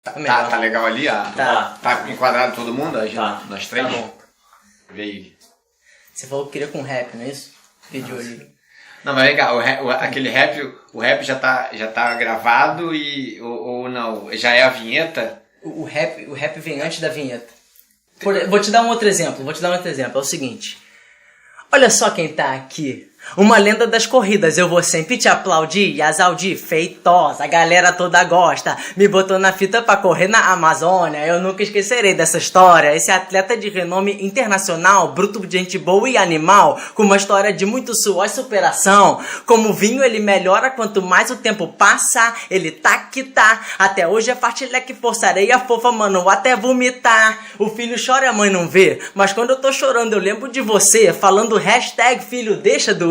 Tá legal ali? Tá enquadrado todo mundo? Nós três? Tá bom. Vê aí. Você falou que queria com rap, não é isso? Vídeo ali. Não, mas legal, aquele rap, o rap já tá gravado ou não? Já é a vinheta? O rap vem antes da vinheta. Vou te dar um outro exemplo. É o seguinte. Olha só quem tá aqui. Uma lenda das corridas, eu vou sempre te aplaudir. Azaldi feitosa, a galera toda gosta. Me botou na fita pra correr na Amazônia. Eu nunca esquecerei dessa história. Esse atleta de renome internacional, bruto de gente boa e animal, com uma história de muito suor e superação. Como vinho ele melhora quanto mais o tempo passa. Ele tá que tá. Até hoje é fartileque, força areia fofa, mano, até vomitar. O filho chora e a mãe não vê. Mas quando eu tô chorando eu lembro de você, falando hashtag filho deixa doer.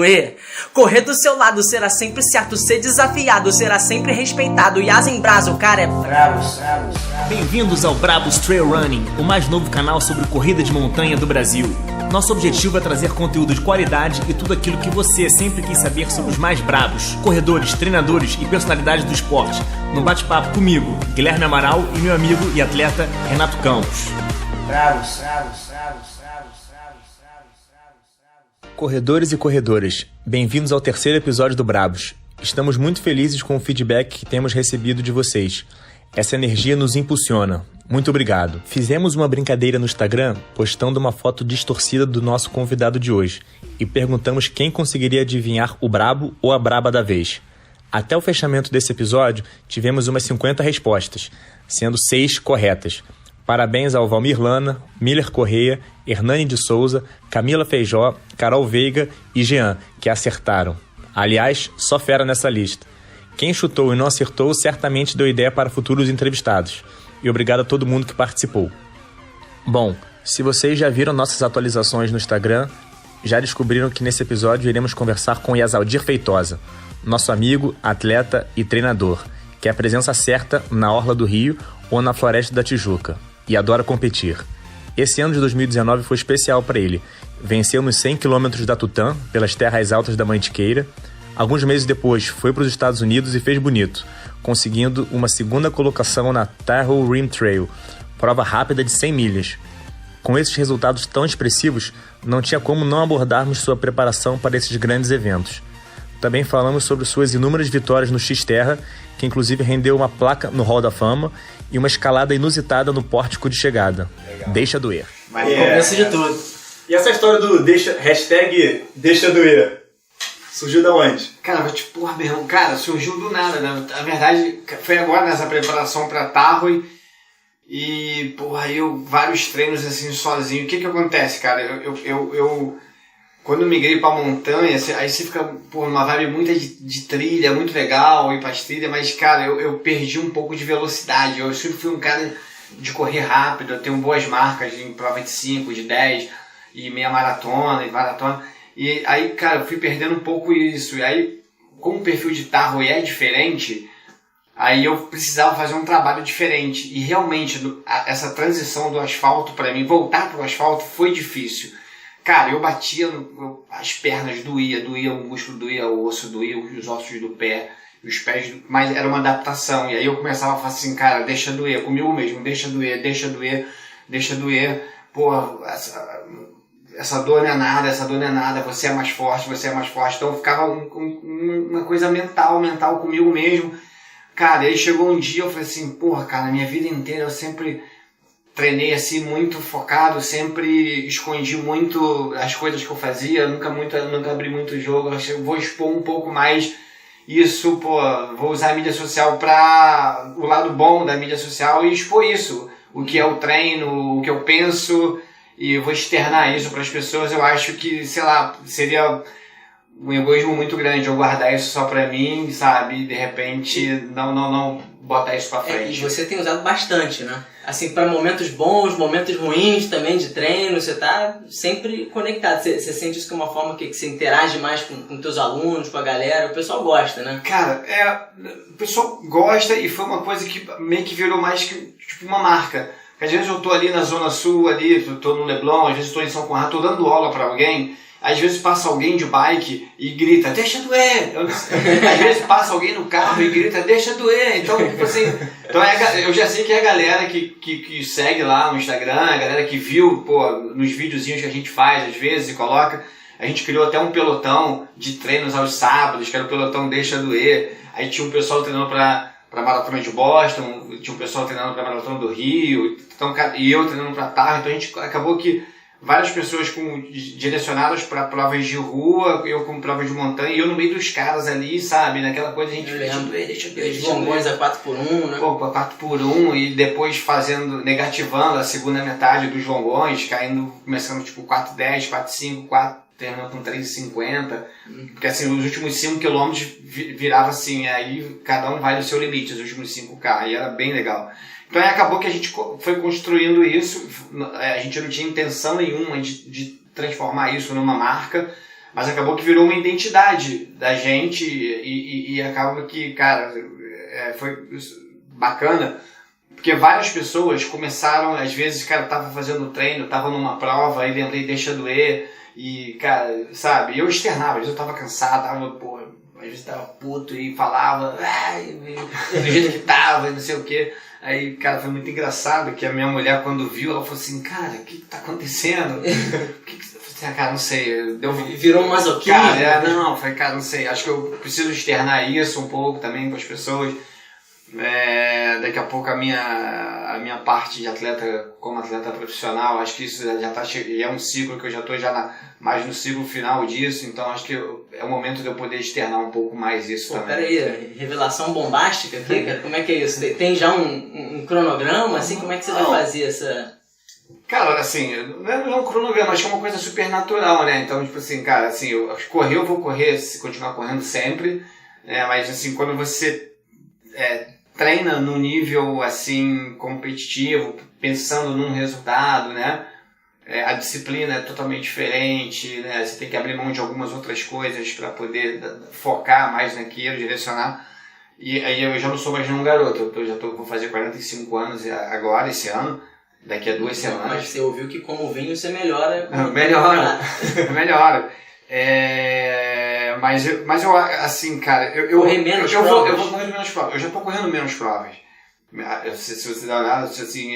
Correr do seu lado será sempre certo, ser desafiado será sempre respeitado. E asa em brasa, o cara é brabo. Bem-vindos ao Brabos Trail Running, o mais novo canal sobre corrida de montanha do Brasil. Nosso objetivo é trazer conteúdo de qualidade e tudo aquilo que você sempre quis saber sobre os mais brabos, corredores, treinadores e personalidades do esporte. No bate-papo comigo, Guilherme Amaral, e meu amigo e atleta Renato Campos. Bravos. Corredores e corredoras, bem-vindos ao terceiro episódio do Brabos. Estamos muito felizes com o feedback que temos recebido de vocês. Essa energia nos impulsiona. Muito obrigado. Fizemos uma brincadeira no Instagram, postando uma foto distorcida do nosso convidado de hoje, e perguntamos quem conseguiria adivinhar o brabo ou a braba da vez. Até o fechamento desse episódio, tivemos umas 50 respostas, sendo 6 corretas. Parabéns ao Valmir Lana, Miller Correia, Hernani de Souza, Camila Feijó, Carol Veiga e Jean, que acertaram. Aliás, só fera nessa lista. Quem chutou e não acertou certamente deu ideia para futuros entrevistados. E obrigado a todo mundo que participou. Bom, se vocês já viram nossas atualizações no Instagram, já descobriram que nesse episódio iremos conversar com Yazaldir Feitosa, nosso amigo, atleta e treinador, que é a presença certa na Orla do Rio ou na Floresta da Tijuca, e adora competir. Esse ano de 2019 foi especial para ele. Venceu nos 100 km da Tutã, pelas terras altas da Mantiqueira. Alguns meses depois, foi para os Estados Unidos e fez bonito, conseguindo uma segunda colocação na Tahoe Rim Trail, prova rápida de 100 milhas. Com esses resultados tão expressivos, não tinha como não abordarmos sua preparação para esses grandes eventos. Também falamos sobre suas inúmeras vitórias no X-Terra, que inclusive rendeu uma placa no Hall da Fama e uma escalada inusitada no pórtico de chegada. Legal. Deixa doer. Começo de tudo. E essa história do hashtag deixa doer, surgiu da onde? Cara, meu irmão, surgiu do nada, né? Na verdade, foi agora nessa preparação pra Tahoe e, vários treinos assim, sozinho. O que acontece, cara? Eu quando eu migrei pra montanha, aí você fica, numa vibe muito de trilha, muito legal, ir pras trilhas, mas, cara, eu perdi um pouco de velocidade. Eu sempre fui um cara de correr rápido, eu tenho boas marcas em prova de 5, de 10, e meia maratona, e maratona. E aí, cara, eu fui perdendo um pouco isso. E aí, como o perfil de Tahoe é diferente, aí eu precisava fazer um trabalho diferente. E realmente, essa transição do asfalto pra mim, voltar pro asfalto, foi difícil. Cara, eu batia, as pernas doía o músculo, doía o osso, doía os ossos do pé, os pés, mas era uma adaptação. E aí eu começava a falar assim, cara, deixa doer, comigo mesmo, deixa doer. Essa dor não é nada, você é mais forte. Então ficava uma coisa mental comigo mesmo. Cara, aí chegou um dia, eu falei assim, cara, na minha vida inteira eu sempre treinei assim muito focado, sempre escondi muito as coisas que eu fazia, nunca abri muito jogo. Eu vou expor um pouco mais isso, vou usar a mídia social para o lado bom da mídia social e expor isso, o que é o treino, o que eu penso, e eu vou externar isso para as pessoas. Eu acho que, seria um egoísmo muito grande eu guardar isso só para mim, sabe? De repente não botar isso para frente. E você tem usado bastante, né? Assim, para momentos bons, momentos ruins também de treino, você tá sempre conectado. Você sente isso como uma forma que você interage mais com teus alunos, com a galera, o pessoal gosta, né? Cara, o pessoal gosta e foi uma coisa que meio que virou mais que uma marca. Às vezes eu tô ali na Zona Sul, ali, tô no Leblon, às vezes tô em São Conrado, tô dando aula pra alguém, às vezes passa alguém de bike e grita, deixa doer! Às vezes passa alguém no carro e grita, deixa doer! Então, tipo assim, eu já sei que é a galera que segue lá no Instagram, a galera que viu, pô, nos videozinhos que a gente faz às vezes e coloca, a gente criou até um pelotão de treinos aos sábados, que era o pelotão Deixa Doer, aí tinha um pessoal treinando pra maratona de Boston, tinha um pessoal treinando pra maratona do Rio, então, e eu treinando pra Tarra, então a gente acabou que várias pessoas direcionadas para provas de rua, eu com provas de montanha, e eu no meio dos caras ali, sabe? Naquela coisa a gente deixa Os longões a 4x1, né? Pô, a 4x1 e depois negativando a segunda metade dos longões, começando tipo 4,10, 4,5, 4, terminando com 3,50. Porque assim, os últimos 5 km virava assim, aí cada um vai no seu limite, os últimos 5K, e era bem legal. Então aí acabou que a gente foi construindo isso, a gente não tinha intenção nenhuma de transformar isso numa marca, mas acabou que virou uma identidade da gente e acaba que, cara, foi bacana, porque várias pessoas começaram, às vezes, cara, tava fazendo treino, tava numa prova, aí lembrei, deixa doer, e, cara, sabe, eu externava, às vezes eu tava cansado, às vezes tava puto e falava, do jeito que tava, e não sei o quê. Aí, cara, foi muito engraçado que a minha mulher, quando viu, ela falou assim, cara, o que tá acontecendo? Cara, não sei. Virou um masoquismo? Cara, não sei, acho que eu preciso externar isso um pouco também com as pessoas. Daqui a pouco a minha parte de atleta, como atleta profissional, acho que isso já é um ciclo que eu já estou mais no ciclo final disso, então acho que é o momento de eu poder externar um pouco mais isso também. Peraí, revelação bombástica aqui, cara, como é que é isso? Tem já um cronograma, assim, como é que você vai fazer essa... Cara, assim, não é um cronograma, acho que é uma coisa super natural, né, então, tipo assim, cara, assim, eu vou correr, continuar correndo sempre, mas assim, quando você treina num nível assim competitivo, pensando num resultado, né? A disciplina é totalmente diferente, né? Você tem que abrir mão de algumas outras coisas para poder focar mais naquilo, direcionar. E aí eu já não sou mais nenhum garoto, vou fazer 45 anos agora, esse ano, daqui a 2 semanas. Mas você ouviu que como vinho você melhora. Melhora. Mas eu, assim, cara, eu vou correr menos provas. Eu já tô correndo menos provas. Se você dá uma olhada, assim,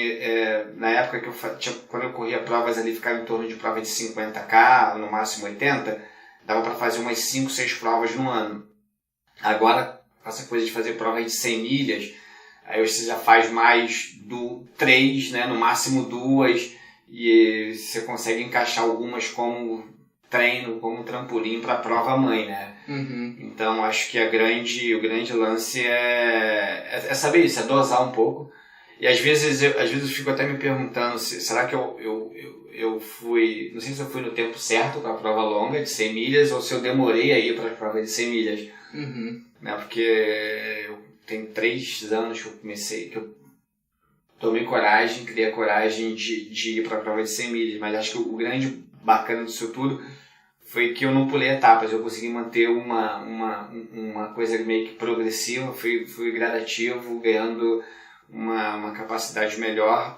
na época que quando eu corria provas ali, ficava em torno de prova de 50K, no máximo 80, dava pra fazer umas 5, 6 provas no ano. Agora, essa coisa de fazer provas de 100 milhas, aí você já faz mais 3, né, no máximo 2, e você consegue encaixar algumas como treino, como trampolim para a prova mãe, né? Uhum. Então acho que o grande lance é saber isso, é dosar um pouco. E às vezes eu fico até me perguntando, será que eu fui, não sei se eu fui no tempo certo para a prova longa de 100 milhas ou se eu demorei a ir para a prova de 100 milhas. Uhum. Né? Porque eu tenho 3 anos que eu tomei coragem, criei a coragem de ir para a prova de 100 milhas, mas acho que o grande bacana disso tudo foi que eu não pulei etapas, eu consegui manter uma coisa meio que progressiva, fui gradativo, ganhando uma capacidade melhor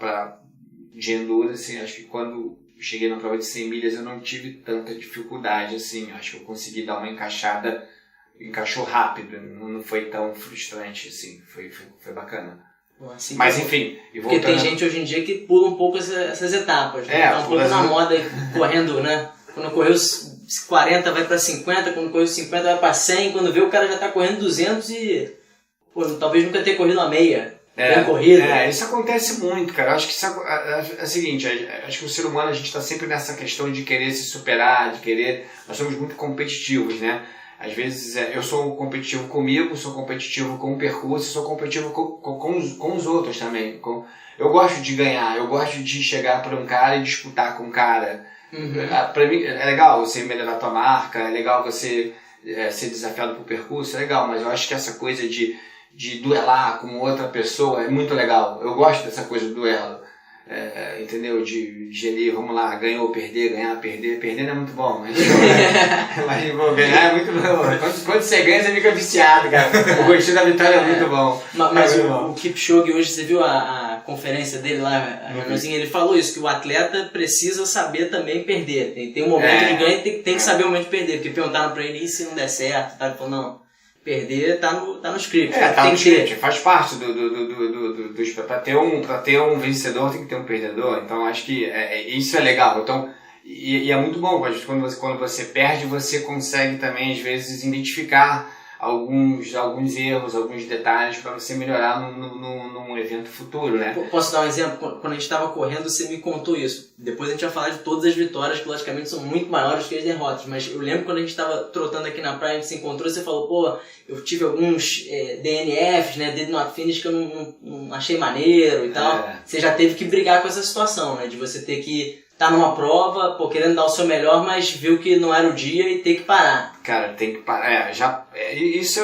de endurance. Acho que quando cheguei na prova de 100 milhas eu não tive tanta dificuldade, assim, acho que eu consegui dar uma encaixada, encaixou rápido, não foi tão frustrante, assim, foi bacana. Assim, mas enfim, porque tem gente hoje em dia que pula um pouco essas etapas, né? Tá um pouco na moda correndo, né? Quando correu os 40 vai pra 50, quando correu os 50 vai pra 100, quando vê o cara já tá correndo 200 e talvez nunca tenha corrido uma meia, bem corrida. Isso acontece muito, cara. Acho que isso é o seguinte, acho que o ser humano, a gente tá sempre nessa questão de querer se superar, nós somos muito competitivos, né? Às vezes eu sou competitivo comigo, sou competitivo com o percurso, sou competitivo com os outros também. Eu gosto de ganhar, eu gosto de chegar para um cara e disputar com um cara. Uhum. Pra mim é legal você melhorar a tua marca, é legal você ser desafiado pro percurso, é legal, mas eu acho que essa coisa de duelar com outra pessoa é muito legal. Eu gosto dessa coisa do duelo. Entendeu? De ali, vamos lá, ganhou, perder, ganhar, perder. Perder não é muito bom, mas ganhar é muito bom. Quando você ganha, você fica viciado, cara. O gostinho da vitória é muito bom. Mas o Kipchoge hoje, você viu a conferência dele lá, a reuniãozinha, ele falou isso, que o atleta precisa saber também perder. Tem um momento de ganho e tem que saber o momento de perder. Porque perguntaram pra ele, e se não der certo? Tá? Ele falou, não, perder tá no script. Tá tem no que script, faz parte pra ter um vencedor tem que ter um perdedor. Então acho que isso é legal. Então, e é muito bom, quando você perde, você consegue também às vezes identificar alguns erros, alguns detalhes para você melhorar num evento futuro, né? Posso dar um exemplo? Quando a gente estava correndo, você me contou isso. Depois a gente vai falar de todas as vitórias, que logicamente são muito maiores que as derrotas. Mas eu lembro quando a gente estava trotando aqui na praia, a gente se encontrou, você falou, pô, eu tive alguns DNFs, né, Did Not Finish, que eu não achei maneiro e tal. Você já teve que brigar com essa situação, né? De você ter que tá numa prova, pô, querendo dar o seu melhor, mas viu que não era o dia e ter que parar. Cara, tem que parar. Isso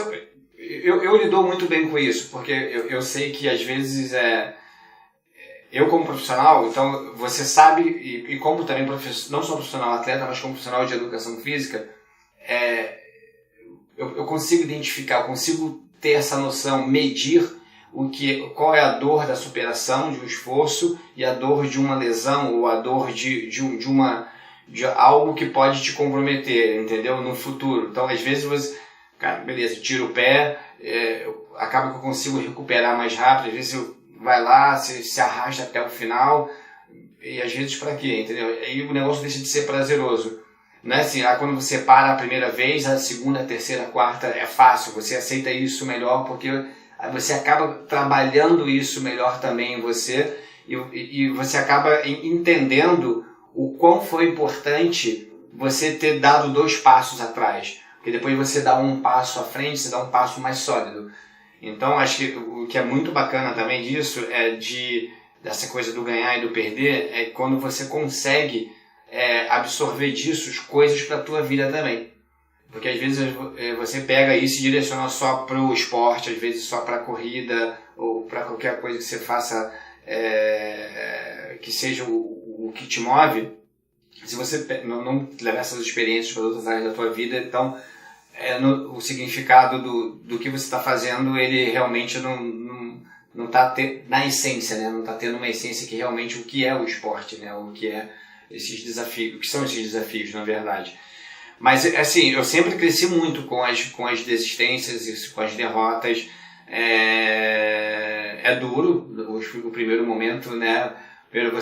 eu lido muito bem com isso, porque eu sei que às vezes eu como profissional, então você sabe, e como também não só profissional atleta, mas como profissional de educação física, eu consigo identificar, eu consigo ter essa noção, medir qual é a dor da superação de um esforço e a dor de uma lesão ou a dor de algo que pode te comprometer, entendeu? No futuro. Então, às vezes você, cara, beleza, tira o pé, acaba que eu consigo recuperar mais rápido, às vezes vai lá, se arrasta até o final, e às vezes pra quê, entendeu? Aí o negócio deixa de ser prazeroso. Não é assim, quando você para a primeira vez, a segunda, a terceira, a quarta é fácil, você aceita isso melhor porque você acaba trabalhando isso melhor também em você e você acaba entendendo o quão foi importante você ter dado 2 passos atrás. Porque depois você dá um passo à frente, você dá um passo mais sólido. Então, acho que o que é muito bacana também disso dessa coisa do ganhar e do perder, é quando você consegue absorver disso coisas para a tua vida também. Porque às vezes você pega isso e direciona só para o esporte, às vezes só para a corrida, ou para qualquer coisa que você faça que seja o que te move. Se você não levar essas experiências para outras áreas da tua vida, então o significado do que você está fazendo, ele realmente não está na essência, né? Não está tendo uma essência que realmente o que é o esporte, né? O que é esses desafios, o que são esses desafios, na verdade. Mas, assim, eu sempre cresci muito com as desistências, com as derrotas. É duro o primeiro momento, né? Primeiro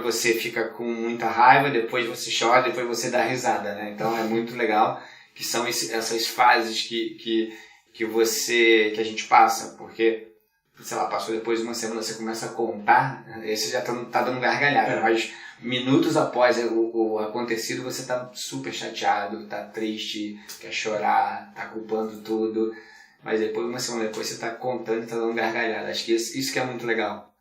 você fica com muita raiva, depois você chora, depois você dá risada, né? Então é muito legal que são essas fases que a gente passa, porque, sei lá, passou depois de uma semana, você começa a contar, aí você já tá dando gargalhada, mas minutos após o acontecido, você tá super chateado, tá triste, quer chorar, tá culpando tudo, mas depois, uma semana depois, você tá contando e tá dando gargalhada. Acho que isso que é muito legal.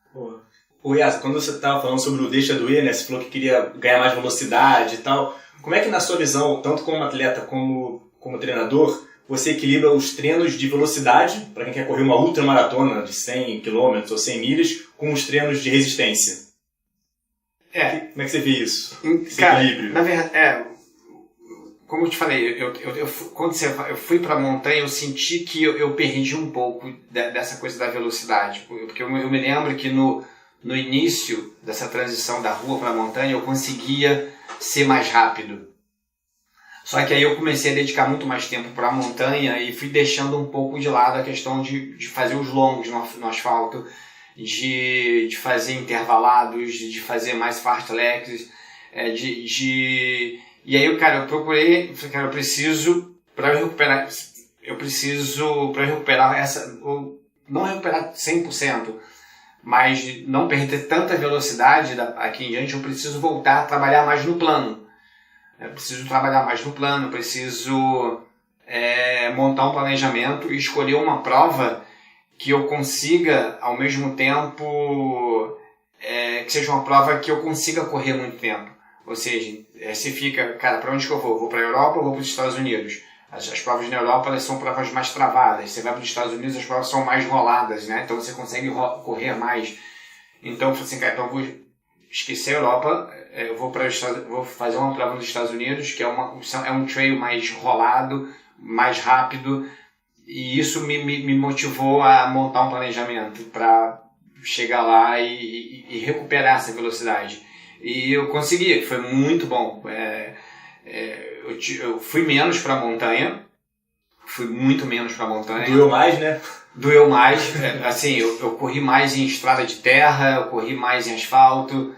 Ô Yas, quando você tava falando sobre o deixa doer, né, você falou que queria ganhar mais velocidade e tal, como é que na sua visão, tanto como atleta como treinador, você equilibra os treinos de velocidade, para quem quer correr uma ultramaratona de 100 km ou 100 milhas, com os treinos de resistência? Como é que você vê isso? Esse equilíbrio? Na verdade, como eu te falei, quando eu fui para a montanha, eu senti que eu perdi um pouco dessa coisa da velocidade. Porque eu me lembro que no início dessa transição da rua para a montanha, eu conseguia ser mais rápido. Só que aí eu comecei a dedicar muito mais tempo para a montanha e fui deixando um pouco de lado a questão de fazer os longos no asfalto, de fazer intervalados, de fazer mais fartleks, e aí, cara, eu procurei, cara, eu preciso recuperar essa, não recuperar 100%, mas não perder tanta velocidade aqui em diante, eu preciso voltar a trabalhar mais no plano. Eu preciso trabalhar mais no plano, preciso montar um planejamento e escolher uma prova que eu consiga, ao mesmo tempo, que seja uma prova que eu consiga correr muito tempo. Ou seja, você fica, cara, para onde que eu vou? Vou para a Europa ou vou para os Estados Unidos? As provas na Europa, elas são provas mais travadas. Você vai para os Estados Unidos, as provas são mais roladas, né? Então você consegue correr mais. Então eu falei assim, cara, então eu vou esquecer a Europa, eu vou fazer uma prova nos Estados Unidos, que é um trail mais rolado, mais rápido, e isso me motivou a montar um planejamento para chegar lá e recuperar essa velocidade. E eu consegui, foi muito bom. Eu fui menos para a montanha, fui muito menos para a montanha. Doeu mais, né? Doeu mais, assim, eu corri mais em estrada de terra, eu corri mais em asfalto,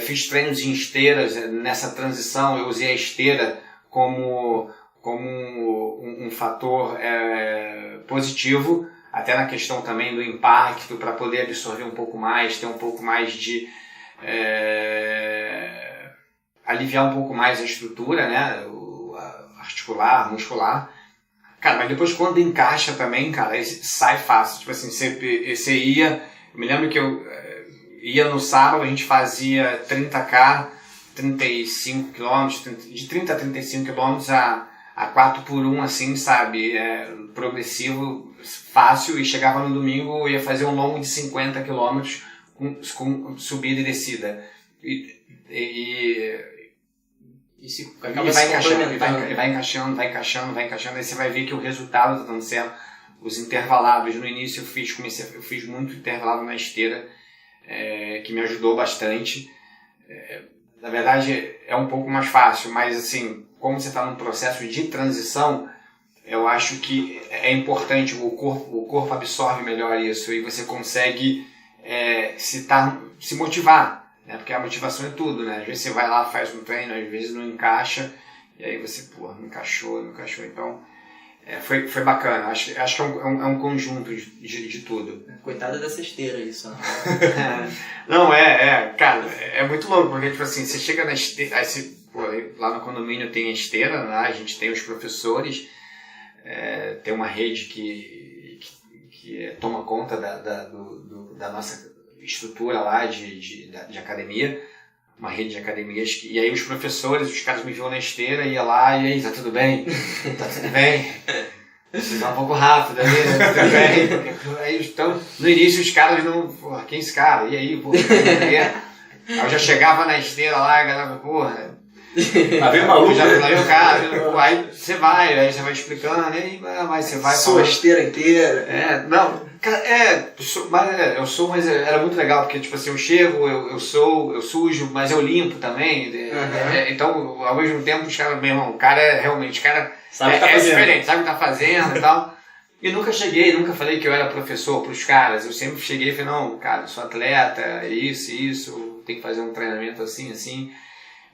fiz treinos em esteiras. Nessa transição eu usei a esteira como um fator positivo, até na questão também do impacto, para poder absorver um pouco mais, ter um pouco mais de... aliviar um pouco mais a estrutura, né, articular, muscular. Cara, mas depois quando encaixa também, cara, sai fácil. Tipo assim, você ia... Eu me lembro que eu ia no sábado, a gente fazia 30K, 35 km, de 30 a 35 km a 4x1, assim, sabe? Progressivo, fácil, e chegava no domingo, eu ia fazer um longo de 50 km com subida e descida. Vai encaixando, aí você vai ver que o resultado está dando certo. Os intervalados, no início eu fiz muito intervalado na esteira, que me ajudou bastante. Na verdade é um pouco mais fácil, mas assim, como você está num processo de transição, eu acho que é importante, o corpo absorve melhor isso e você consegue se motivar. Porque a motivação é tudo, né? Às vezes você vai lá, faz um treino, às vezes não encaixa, e aí você, não encaixou. Então, foi bacana. Acho que é um conjunto de tudo. Coitada dessa esteira, isso. Né? Não, cara, é muito louco, porque, tipo assim, você chega na esteira, aí lá no condomínio tem a esteira, né? A gente tem os professores, tem uma rede que toma conta da nossa estrutura lá de academia, uma rede de academias, e aí os professores, os caras me viam na esteira, ia lá, e aí, tá tudo bem? Tá tudo bem? Você tá um pouco rápido ali, né? Tudo bem? Aí, então, no início os caras não, porra, quem é esse cara? E aí, porra, aí eu já chegava na esteira lá, a galera, porra, tá vendo maluco? Já viu o cara, aí você vai explicando, aí você vai... Sua esteira inteira. Mas era muito legal, porque tipo assim, eu chego, eu sujo, mas eu limpo também. Então, ao mesmo tempo, os caras, meu irmão, o cara realmente, sabe diferente, sabe o que tá fazendo e tal. E nunca falei que eu era professor pros caras. Eu sempre cheguei e falei, não, cara, eu sou atleta, isso, tem que fazer um treinamento assim.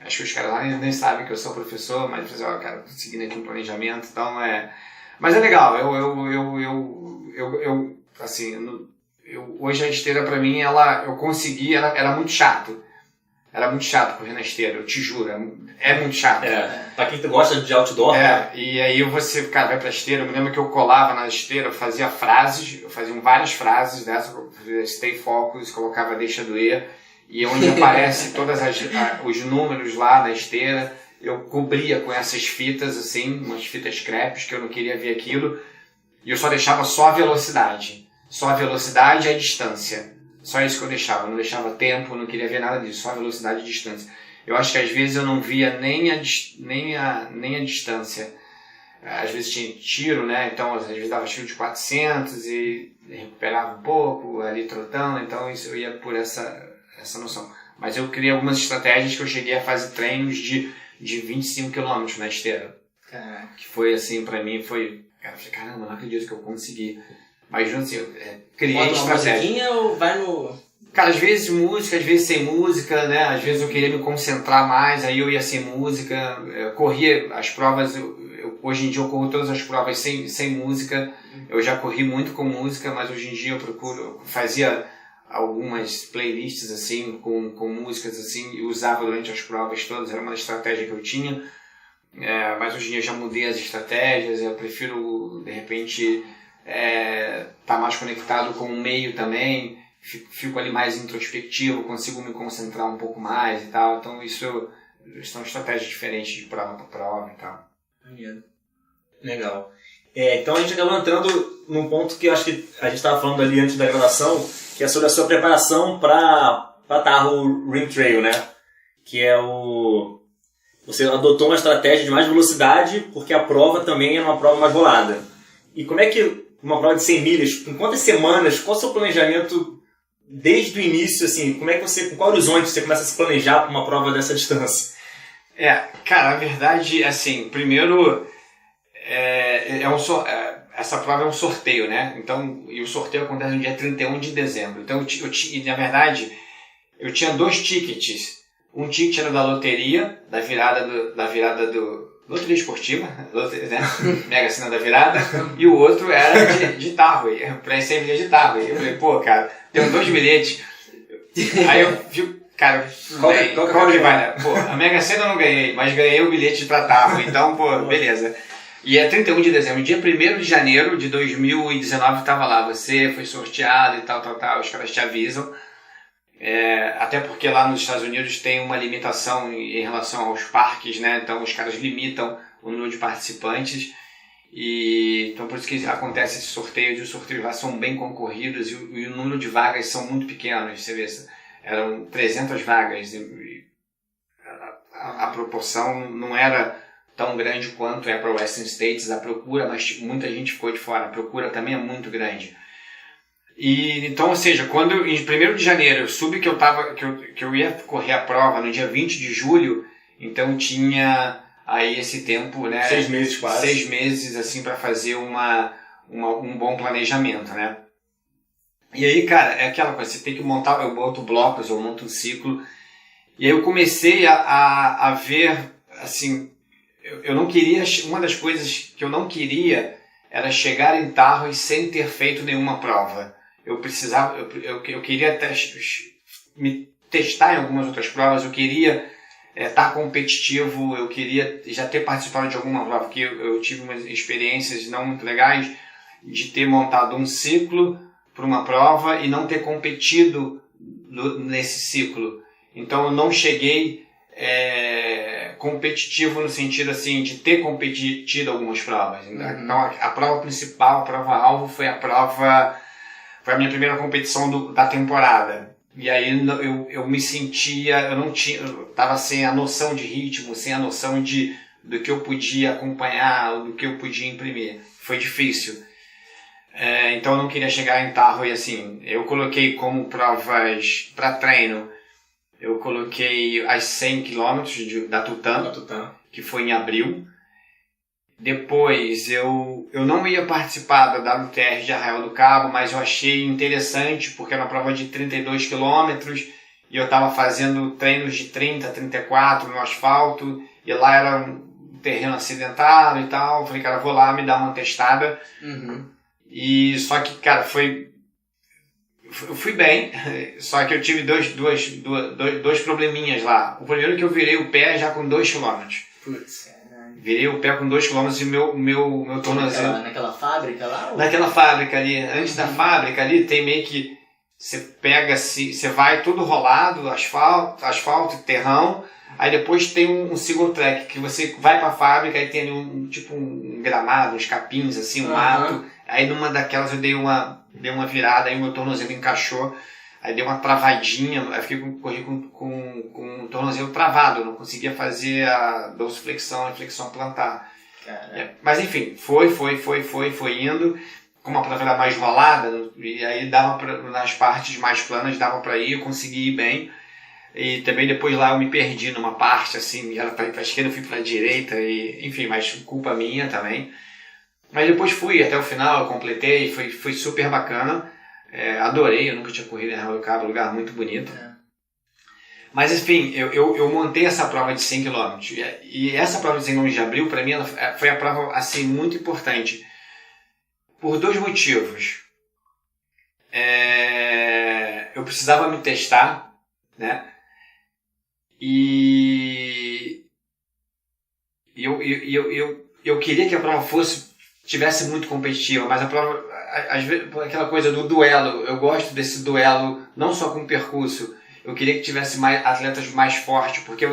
Acho que os caras lá nem sabem que eu sou professor, mas cara, tô seguindo aqui um planejamento, então Mas é legal, hoje a esteira pra mim, eu consegui, era muito chato. Era muito chato correr na esteira, eu te juro, é muito chato. Pra quem gosta de outdoor, né? E aí você, cara, vai pra esteira, eu me lembro que eu colava na esteira, eu fazia várias frases dessa, eu fazia stay focus, colocava deixa doer, e onde aparece todos os números lá na esteira, eu cobria com essas fitas, assim, umas fitas crepes, que eu não queria ver aquilo, e eu só deixava só a velocidade e a distância. Só isso que eu deixava, não deixava tempo, não queria ver nada disso, só a velocidade e distância. Eu acho que às vezes eu não via nem a distância. Às vezes tinha tiro, né? Então às vezes dava tiro de 400 e recuperava um pouco, ali trotando, então isso eu ia por essa noção. Mas eu criei algumas estratégias que eu cheguei a fazer treinos de 25 km na esteira. Caraca. Que foi assim, pra mim, foi... Cara, eu falei, caramba, não acredito que eu consegui. Mas assim, eu criei estratégia. Musiquinha ou vai no... Cara, às vezes música, às vezes sem música, né? Às vezes eu queria me concentrar mais, aí eu ia sem música. Eu corria as provas, hoje em dia eu corro todas as provas sem música. Eu já corri muito com música, mas hoje em dia eu fazia algumas playlists assim, com músicas assim, e usava durante as provas todas, era uma estratégia que eu tinha. Mas hoje em dia eu já mudei as estratégias, eu prefiro, de repente... tá mais conectado com o meio também, fico ali mais introspectivo, consigo me concentrar um pouco mais e tal, então isso são estratégias diferentes de prova para prova e tal. Legal. Então a gente acabou entrando num ponto que eu acho que a gente estava falando ali antes da gravação, que é sobre a sua preparação para Tahoe Rim Trail, né? Que é você adotou uma estratégia de mais velocidade porque a prova também é uma prova mais bolada. E como é que uma prova de 100 milhas, em quantas semanas, qual é o seu planejamento desde o início, assim, com qual horizonte você começa a se planejar para uma prova dessa distância? Cara, a verdade, assim, primeiro, essa prova é um sorteio, né? Então, e o sorteio acontece no dia 31 de dezembro. Então, na verdade, eu tinha 2 tickets. Um ticket era da loteria, da virada do loteria esportiva, né? Mega Sena da virada, e o outro era de Tarway, pra sempre de Tarway. Eu falei, pô, cara, tenho 2 bilhetes. Aí eu fico, cara, qual que vai, né? Pô, a Mega Sena eu não ganhei, mas ganhei o bilhete pra Tarway, então, pô, beleza. E é 31 de dezembro, dia 1º de janeiro de 2019 tava lá, você foi sorteado e tal, os caras te avisam. Até porque lá nos Estados Unidos tem uma limitação em relação aos parques, né? Então os caras limitam o número de participantes e então por isso que acontece esse sorteio, e os sorteios lá são bem concorridos e o número de vagas são muito pequenos. Você vê, eram 300 vagas e a proporção não era tão grande quanto é para o Western States a procura, mas muita gente ficou de fora. A procura também é muito grande. E, então, ou seja, quando em 1º de janeiro eu soube que eu ia correr a prova no dia 20 de julho, então tinha aí esse tempo, né? 6 meses quase. 6 meses, assim, para fazer um bom planejamento, né? E aí, cara, é aquela coisa, você tem que montar, eu monto blocos, eu monto um ciclo, e aí eu comecei a ver, assim, eu não queria, uma das coisas que eu não queria era chegar em Tahoe sem ter feito nenhuma prova. Eu precisava, eu queria me testar em algumas outras provas, eu queria estar competitivo, eu queria já ter participado de alguma prova, porque eu tive umas experiências não muito legais de ter montado um ciclo para uma prova e não ter competido nesse ciclo. Então eu não cheguei competitivo no sentido assim de ter competido algumas provas. Então a prova principal, a prova-alvo foi a minha primeira competição da temporada. E aí eu me sentia, eu estava sem a noção de ritmo, sem a noção do que eu podia acompanhar, do que eu podia imprimir. Foi difícil. Então eu não queria chegar em Tahoe assim. Eu coloquei como provas para treino, eu coloquei as 100 km da Tutã, que foi em abril. Depois eu não ia participar da WTR de Arraial do Cabo, mas eu achei interessante porque era uma prova de 32 km e eu estava fazendo treinos de 30, 34 no asfalto e lá era um terreno acidentado e tal. Eu falei, cara, vou lá me dar uma testada. E só que, cara, eu fui bem, só que eu tive dois probleminhas lá. O primeiro é que eu virei o pé já com 2 km. Putz. Virei o pé com 2 km e meu tornozelo... Naquela fábrica lá? Ou... Naquela fábrica ali. Antes da fábrica ali tem meio que... Você vai tudo rolado, asfalto, terrão. Aí depois tem um single track que você vai pra fábrica e tem ali um gramado, uns capins assim, um mato. Aí numa daquelas eu dei uma virada, aí o meu tornozelo encaixou. Aí deu uma travadinha, aí corri com o tornozelo travado, não conseguia fazer a dorsiflexão e flexão plantar. Mas enfim, foi indo. Como a prova era mais rolada, e aí nas partes mais planas dava para ir, eu consegui ir bem. E também depois lá eu me perdi numa parte, assim, era para ir para a esquerda, eu fui para a direita, e, enfim, mas culpa minha também. Mas depois fui até o final, eu completei, foi super bacana. Adorei, eu nunca tinha corrido em Arraial do Cabo, lugar muito bonito. Mas enfim, eu montei essa prova de 100 km. E essa prova de 100 km de abril, para mim, ela foi a prova assim, muito importante. Por 2 motivos. Eu precisava me testar, né? E eu queria que a prova tivesse muito competitiva, mas a prova, às vezes, aquela coisa do duelo, eu gosto desse duelo, não só com o percurso, eu queria que tivesse atletas mais fortes, porque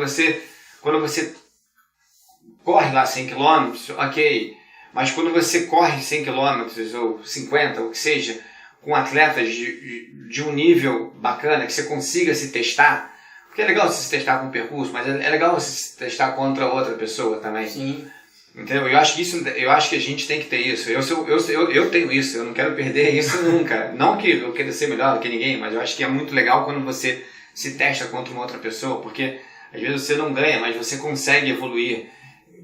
quando você corre lá 100 km, ok, mas quando você corre 100 km ou 50, ou o que seja, com atletas de um nível bacana, que você consiga se testar, porque é legal você se testar com o percurso, mas é legal você se testar contra outra pessoa também. Sim. Entendeu? Eu acho que a gente tem que ter isso. Eu tenho isso, eu não quero perder isso nunca. Não que eu queira ser melhor do que ninguém, mas eu acho que é muito legal quando você se testa contra uma outra pessoa, porque às vezes você não ganha, mas você consegue evoluir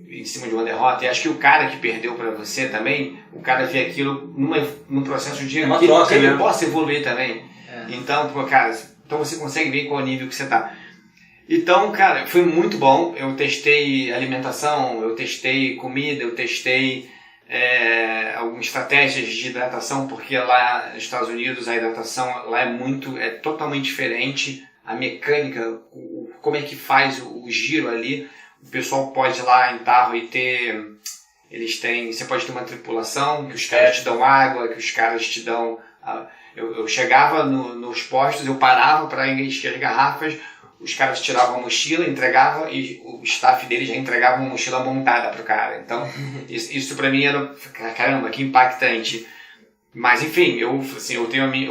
em cima de uma derrota. E acho que o cara que perdeu para você também, o cara vê aquilo num processo de que ele possa evoluir também. Então, cara, então você consegue ver qual nível que você tá. Então, cara, foi muito bom. Eu testei alimentação, eu testei comida, eu testei algumas estratégias de hidratação, porque lá nos Estados Unidos a hidratação lá é totalmente diferente. A mecânica, como é que faz o giro ali. O pessoal pode ir lá em Tahoe e você pode ter uma tripulação, que os caras te dão água, que os caras te dão... Eu chegava nos postos, eu parava para encher as garrafas, os caras tiravam a mochila, entregavam e o staff dele já entregava uma mochila montada pro cara. Então, isso para mim era, caramba, que impactante. Mas enfim, eu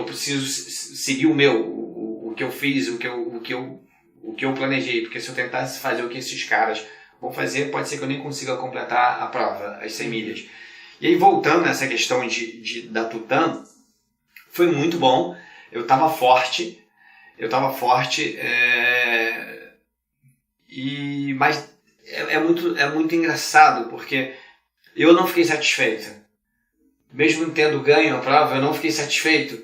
preciso seguir o que eu fiz, o que eu planejei, porque se eu tentasse fazer o que esses caras vão fazer, pode ser que eu nem consiga completar a prova, as 100 milhas. E aí, voltando nessa questão da Tutã, foi muito bom, eu estava forte, mas é muito engraçado, porque eu não fiquei satisfeito. Mesmo tendo ganho a prova, eu não fiquei satisfeito,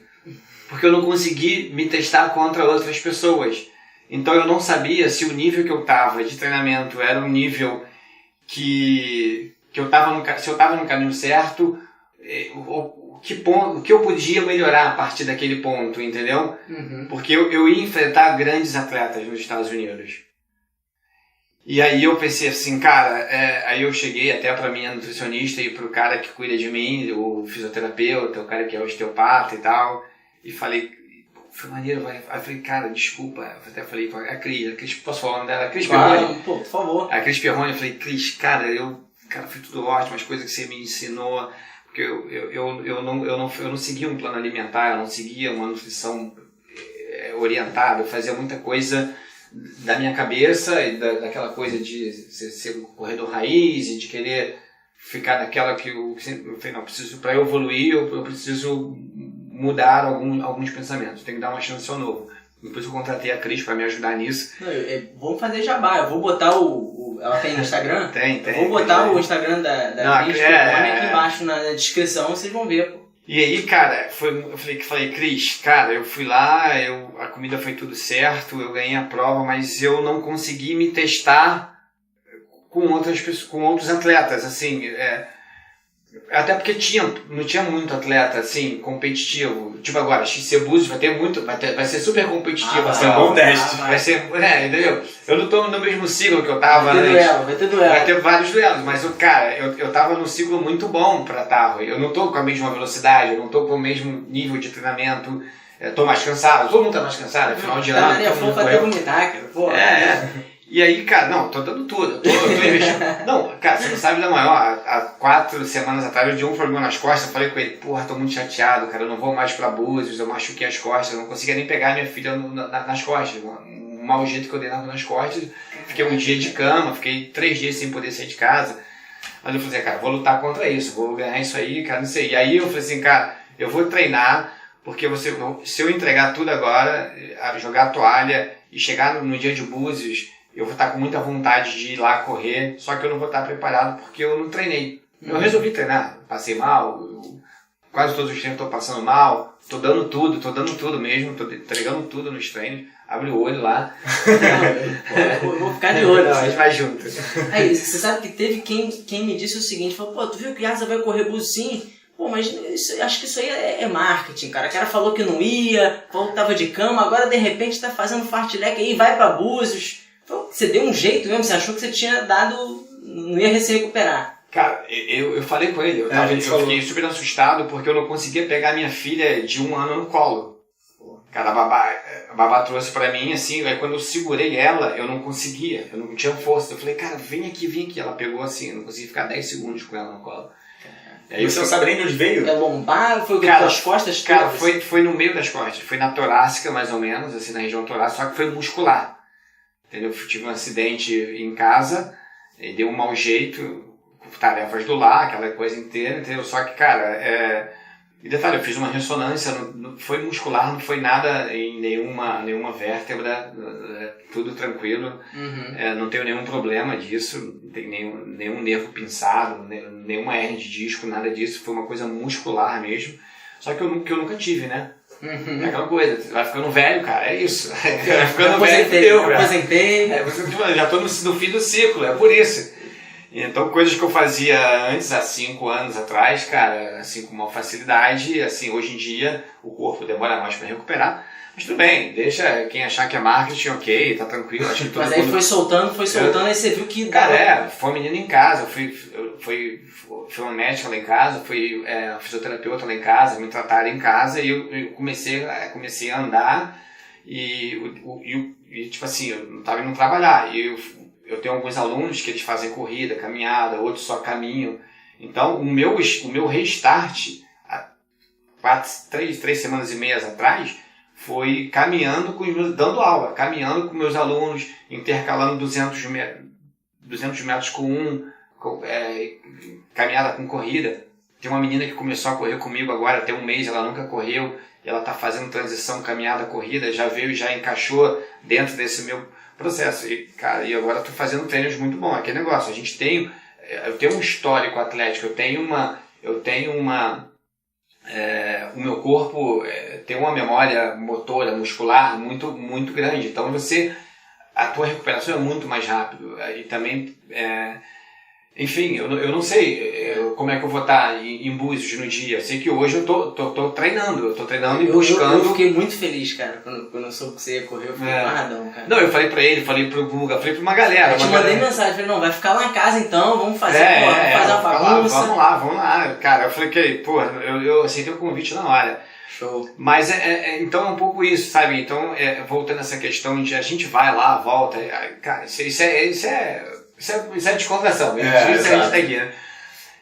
porque eu não consegui me testar contra outras pessoas. Então eu não sabia se o nível que eu estava de treinamento era um nível se eu estava no caminho certo, o que eu podia melhorar a partir daquele ponto, entendeu? Uhum. Porque eu ia enfrentar grandes atletas nos Estados Unidos. E aí eu pensei assim, cara, aí eu cheguei até pra minha nutricionista e pro cara que cuida de mim, o fisioterapeuta, o cara que é osteopata e tal, e falei, foi maneiro, vai. Aí eu falei, cara, desculpa. Eu até falei, a Cris, posso falar o nome dela? A Cris Perrone. Pô, por favor. A Cris Perrone, eu falei, Cris, cara, foi tudo ótimo, as coisas que você me ensinou, porque eu não seguia um plano alimentar, eu não seguia uma nutrição orientada, eu fazia muita coisa da minha cabeça e daquela coisa de ser um corredor raiz e de querer ficar naquela que eu falei, não, para eu evoluir, eu preciso mudar alguns pensamentos, tenho que dar uma chance ao novo. Depois eu contratei a Cris para me ajudar nisso. Vamos fazer jabá, eu vou botar ela tem no Instagram? Tem. Eu vou botar o Instagram da Cris aqui embaixo na descrição, vocês vão ver, pô. E aí, cara, eu falei, Cris, cara, eu fui lá, a comida foi tudo certo, eu ganhei a prova, mas eu não consegui me testar com outros atletas, assim, até porque não tinha muito atleta, assim, competitivo. Tipo agora, XC Búzios vai ser super competitivo. Vai ser um bom teste. Vai ser, entendeu? Eu não tô no mesmo ciclo que eu tava antes. Vai ter duelo. Vai ter vários duelos, mas eu tava num ciclo muito bom pra Tahoe. Eu não tô com a mesma velocidade, eu não tô com o mesmo nível de treinamento. Tô mais cansado, todo mundo tá mais cansado, final de ano. Vai ter vomitar, cara. Pô. E aí, cara, não, tô dando tudo, tô investindo. Não, cara, você não sabe da maior. Há 4 semanas atrás eu dei um problema nas costas, eu falei com ele, porra, tô muito chateado, cara, eu não vou mais pra Búzios, eu machuquei as costas, eu não conseguia nem pegar minha filha nas costas. Um mau jeito que eu dei nas costas, fiquei um dia de cama, fiquei 3 dias sem poder sair de casa. Aí eu falei assim, cara, vou lutar contra isso, vou ganhar isso aí, cara, não sei. E aí eu falei assim, cara, eu vou treinar, porque se eu entregar tudo agora, jogar a toalha e chegar no dia de Búzios, eu vou estar com muita vontade de ir lá correr, só que eu não vou estar preparado porque eu não treinei. Eu resolvi treinar, passei mal, quase todos os treinos estou passando mal, estou dando tudo mesmo, estou entregando tudo nos treinos, abre o olho lá. Eu vou ficar de olho. Não, a gente vai junto. Aí, você sabe que teve quem me disse o seguinte, falou, pô, tu viu que o Yasa vai correr Búzios sim? Pô, mas acho que isso aí é marketing, cara. O cara falou que não ia, falou que tava de cama, agora de repente tá fazendo fartlek aí, vai pra Búzios. Você deu um jeito mesmo? Você achou que você tinha não ia se recuperar? Cara, eu falei com ele, eu fiquei super assustado porque eu não conseguia pegar minha filha de 1 ano no colo. Cara, a babá trouxe pra mim, assim, aí quando eu segurei ela, eu não conseguia, eu não tinha força. Eu falei, cara, vem aqui. Ela pegou assim, eu não conseguia ficar 10 segundos com ela no colo. Aí você não sabe nem de onde veio? É lombar? Foi das costas? Cara, foi no meio das costas, foi na torácica mais ou menos, assim, na região torácica, só que foi muscular. Entendeu? Eu tive um acidente em casa, deu um mau jeito, tarefas do lar, aquela coisa inteira, entendeu? Só que, cara, e detalhe, eu fiz uma ressonância, não foi muscular, não foi nada em nenhuma vértebra, tudo tranquilo, não tenho nenhum problema disso, não tenho nenhum nervo pinçado, nenhuma hernia de disco, nada disso, foi uma coisa muscular mesmo, só que eu nunca tive, né? É aquela coisa, vai ficando velho, cara, é isso. Vai ficando velho, aposentei. Já estou no fim do ciclo, é por isso. Então, coisas que eu fazia antes, há 5 anos atrás, cara, assim, com uma facilidade, assim, hoje em dia o corpo demora mais para recuperar, mas tudo bem, deixa quem achar que é marketing, ok, tá tranquilo. Acho que todo mas aí mundo... foi soltando, aí você viu que... Cara, foi uma menina em casa, foi uma médica lá em casa, foi um fisioterapeuta lá em casa, me trataram em casa e eu comecei a andar e tipo assim, eu não estava indo trabalhar, e eu tenho alguns alunos que eles fazem corrida, caminhada, outros só caminham. Então, o meu restart, há 3 semanas e meias atrás, foi caminhando, dando aula, caminhando com meus alunos, intercalando 200 metros caminhada com corrida. Tem uma menina que começou a correr comigo agora, tem um mês, ela nunca correu, e ela está fazendo transição caminhada-corrida, já veio, já encaixou dentro desse meu processo. E, cara, e agora estou fazendo treinos muito bons. Aquele negócio, eu tenho um histórico atlético, o meu corpo tem uma memória motora, muscular muito, muito grande. Então a tua recuperação é muito mais rápido. E também, enfim, eu não sei como é que eu vou estar em Búzios no dia. Eu sei que hoje eu tô treinando, e buscando. Eu fiquei muito feliz, cara, quando eu soube que você ia correr, eu fiquei amarradão, cara. Não, eu falei pra ele, falei pro Guga, falei pra uma galera. Eu te mandei mensagem, falei, não, vai ficar lá em casa então, vamos fazer, vamos fazer uma bagunça. Vamos lá, cara. Eu falei que, pô, eu aceitei o convite na hora. Show. Mas então é um pouco isso, sabe? Então, voltando a essa questão de a gente vai lá, volta, cara, isso é descontração, isso a gente tá aqui, né?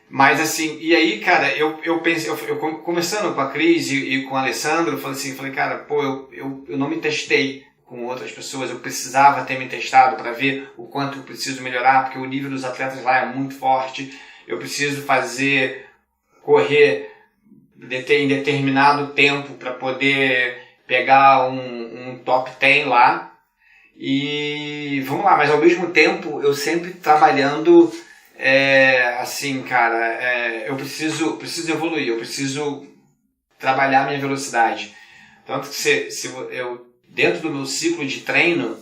Mas assim, e aí, cara, eu pensei, eu conversando com a Cris e com o Alessandro, eu falei, cara, pô, eu não me testei com outras pessoas, eu precisava ter me testado para ver o quanto eu preciso melhorar, porque o nível dos atletas lá é muito forte, eu preciso correr em determinado tempo para poder pegar um top 10 lá, e vamos lá, mas ao mesmo tempo eu sempre trabalhando assim, cara, eu preciso evoluir, eu preciso trabalhar a minha velocidade. Tanto que se eu, dentro do meu ciclo de treino,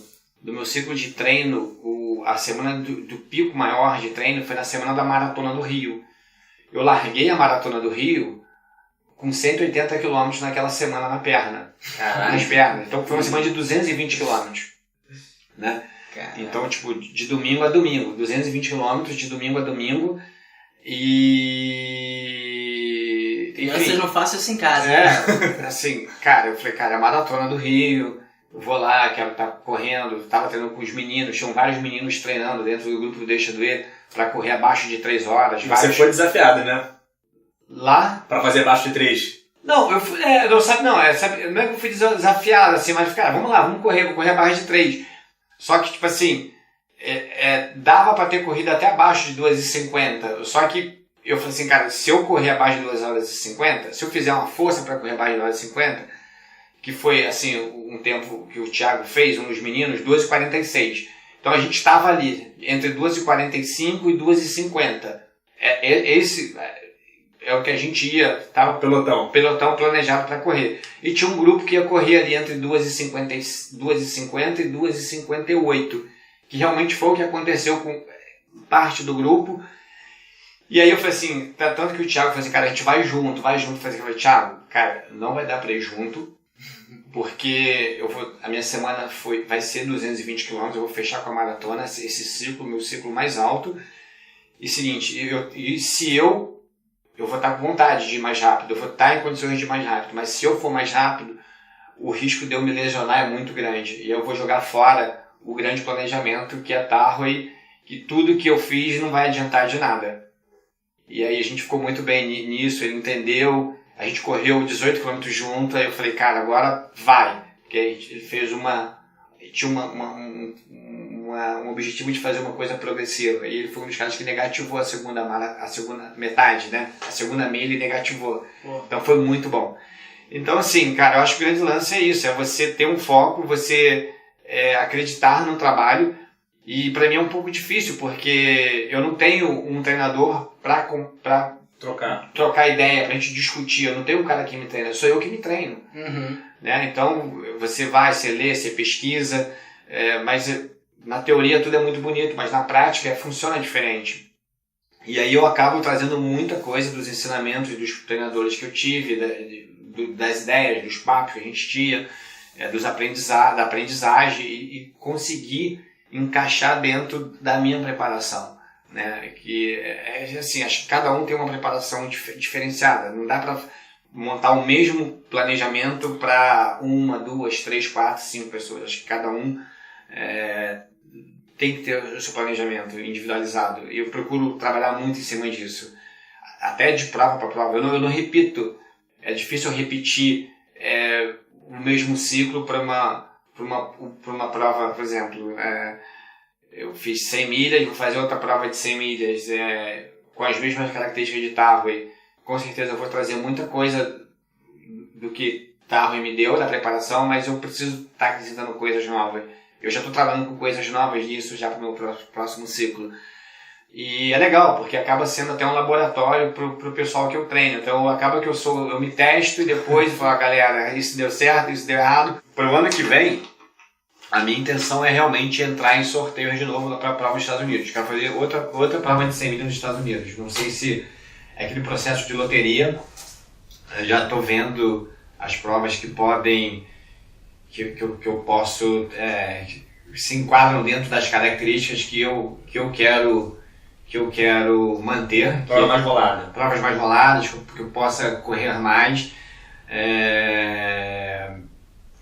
a semana do pico maior de treino foi na semana da Maratona do Rio. Eu larguei a Maratona do Rio com 180 km naquela semana nas pernas. Então foi uma semana de 220 km. Né? Então, tipo, de domingo a domingo, 220 km de domingo a domingo, e vocês não façam isso em casa. Assim, cara, eu falei, cara, a Maratona do Rio, eu vou lá, quero estar correndo, tava treinando com os meninos, tinham vários meninos treinando dentro do grupo do Deixa Doer para correr abaixo de 3 horas. Você foi desafiado, né? Lá? Para fazer abaixo de 3. Não, não é que eu fui desafiado, assim, mas, cara, vamos lá, vou correr abaixo de 3. Só que, tipo assim, dava pra ter corrido até abaixo de 2h50. Só que eu falei assim, cara, se eu correr abaixo de 2h50, se eu fizer uma força pra correr abaixo de 2h50, que foi, assim, um tempo que o Thiago fez, um dos meninos, 2h46. Então a gente estava ali, entre 2h45 e 2h50. Esse é o que a gente ia, tava pelotão planejado para correr. E tinha um grupo que ia correr ali entre 2h50 e 2h58, que realmente foi o que aconteceu com parte do grupo. E aí eu falei assim, tanto que o Thiago falou assim, cara, a gente vai junto. Eu falei, Thiago, cara, não vai dar para ir junto, porque a minha semana vai ser 220 km, eu vou fechar com a maratona, esse ciclo, meu ciclo mais alto. E seguinte, eu vou estar com vontade de ir mais rápido, eu vou estar em condições de ir mais rápido, mas se eu for mais rápido, o risco de eu me lesionar é muito grande, e eu vou jogar fora o grande planejamento que é Tahoe, que tudo que eu fiz não vai adiantar de nada. E aí a gente ficou muito bem nisso, ele entendeu, a gente correu 18 km junto, aí eu falei, cara, agora vai, porque ele fez tinha um objetivo de fazer uma coisa progressiva. E ele foi um dos caras que negativou a segunda metade, né? A segunda meia ele negativou. Então foi muito bom. Então, assim, cara, eu acho que o grande lance é isso, é você ter um foco, você acreditar no trabalho. E pra mim é um pouco difícil, porque eu não tenho um treinador pra trocar ideia, pra gente discutir. Eu não tenho um cara que me treina, sou eu que me treino. Né? Então, você vai, você lê, você pesquisa, mas na teoria tudo é muito bonito, mas na prática funciona diferente. E aí eu acabo trazendo muita coisa dos ensinamentos dos treinadores que eu tive, das ideias, dos papos que a gente tinha, da aprendizagem e conseguir encaixar dentro da minha preparação. Né? Que, assim, acho que cada um tem uma preparação diferenciada. Não dá para montar o mesmo planejamento para 1, 2, 3, 4, 5 pessoas. Acho que cada um tem que ter o seu planejamento individualizado. E eu procuro trabalhar muito em cima disso. Até de prova para prova. Eu não repito. É difícil eu repetir o mesmo ciclo para uma prova, por exemplo. Eu fiz 100 milhas e vou fazer outra prova de 100 milhas com as mesmas características de Tahoe. Com certeza eu vou trazer muita coisa do que Tahoe me deu da preparação, mas eu preciso estar acrescentando coisas novas. Eu já estou trabalhando com coisas novas disso já para o meu próximo ciclo. E é legal, porque acaba sendo até um laboratório para o pessoal que eu treino. Então acaba que eu me testo e depois falo, galera, isso deu certo, isso deu errado. Para o ano que vem, a minha intenção é realmente entrar em sorteios de novo para a prova dos Estados Unidos. Quero fazer outra prova de 100 milhas nos Estados Unidos. Não sei se é aquele processo de loteria. Eu já estou vendo as provas que podem, que eu posso, se enquadram dentro das características que eu quero manter. Provas mais roladas, que eu possa correr mais.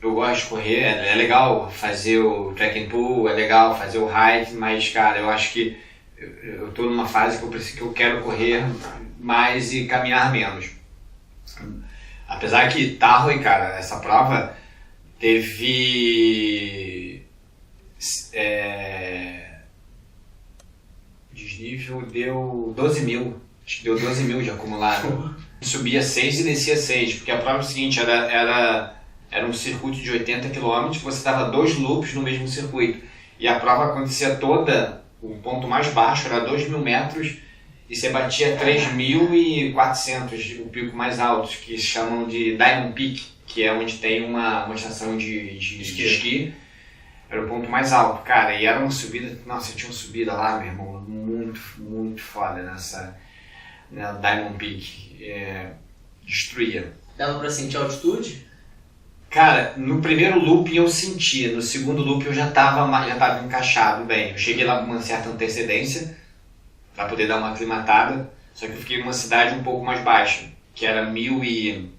Eu gosto de correr, é legal fazer o track and pull, é legal fazer o ride, mas, cara, eu acho que eu estou numa fase que eu quero correr mais e caminhar menos. Apesar que Tahoe, cara, essa prova teve... desnível deu 12 mil, acho que deu 12 mil de acumulado. Subia 6 e descia 6, porque a prova seguinte era um circuito de 80 km, você dava 2 loops no mesmo circuito. E a prova acontecia toda, o ponto mais baixo era 2.000 metros, e você batia 3.400, o pico mais alto, que chamam de Diamond Peak, que é onde tem uma estação de esqui. Era o ponto mais alto, cara, e era uma subida, nossa, tinha uma subida lá, meu irmão, muito, muito foda na Diamond Peak, destruía. Dava pra sentir altitude? Cara, no primeiro loop eu sentia, no segundo loop eu já tava encaixado bem. Eu cheguei lá com uma certa antecedência para poder dar uma aclimatada, só que eu fiquei numa cidade um pouco mais baixa, que era 1.100,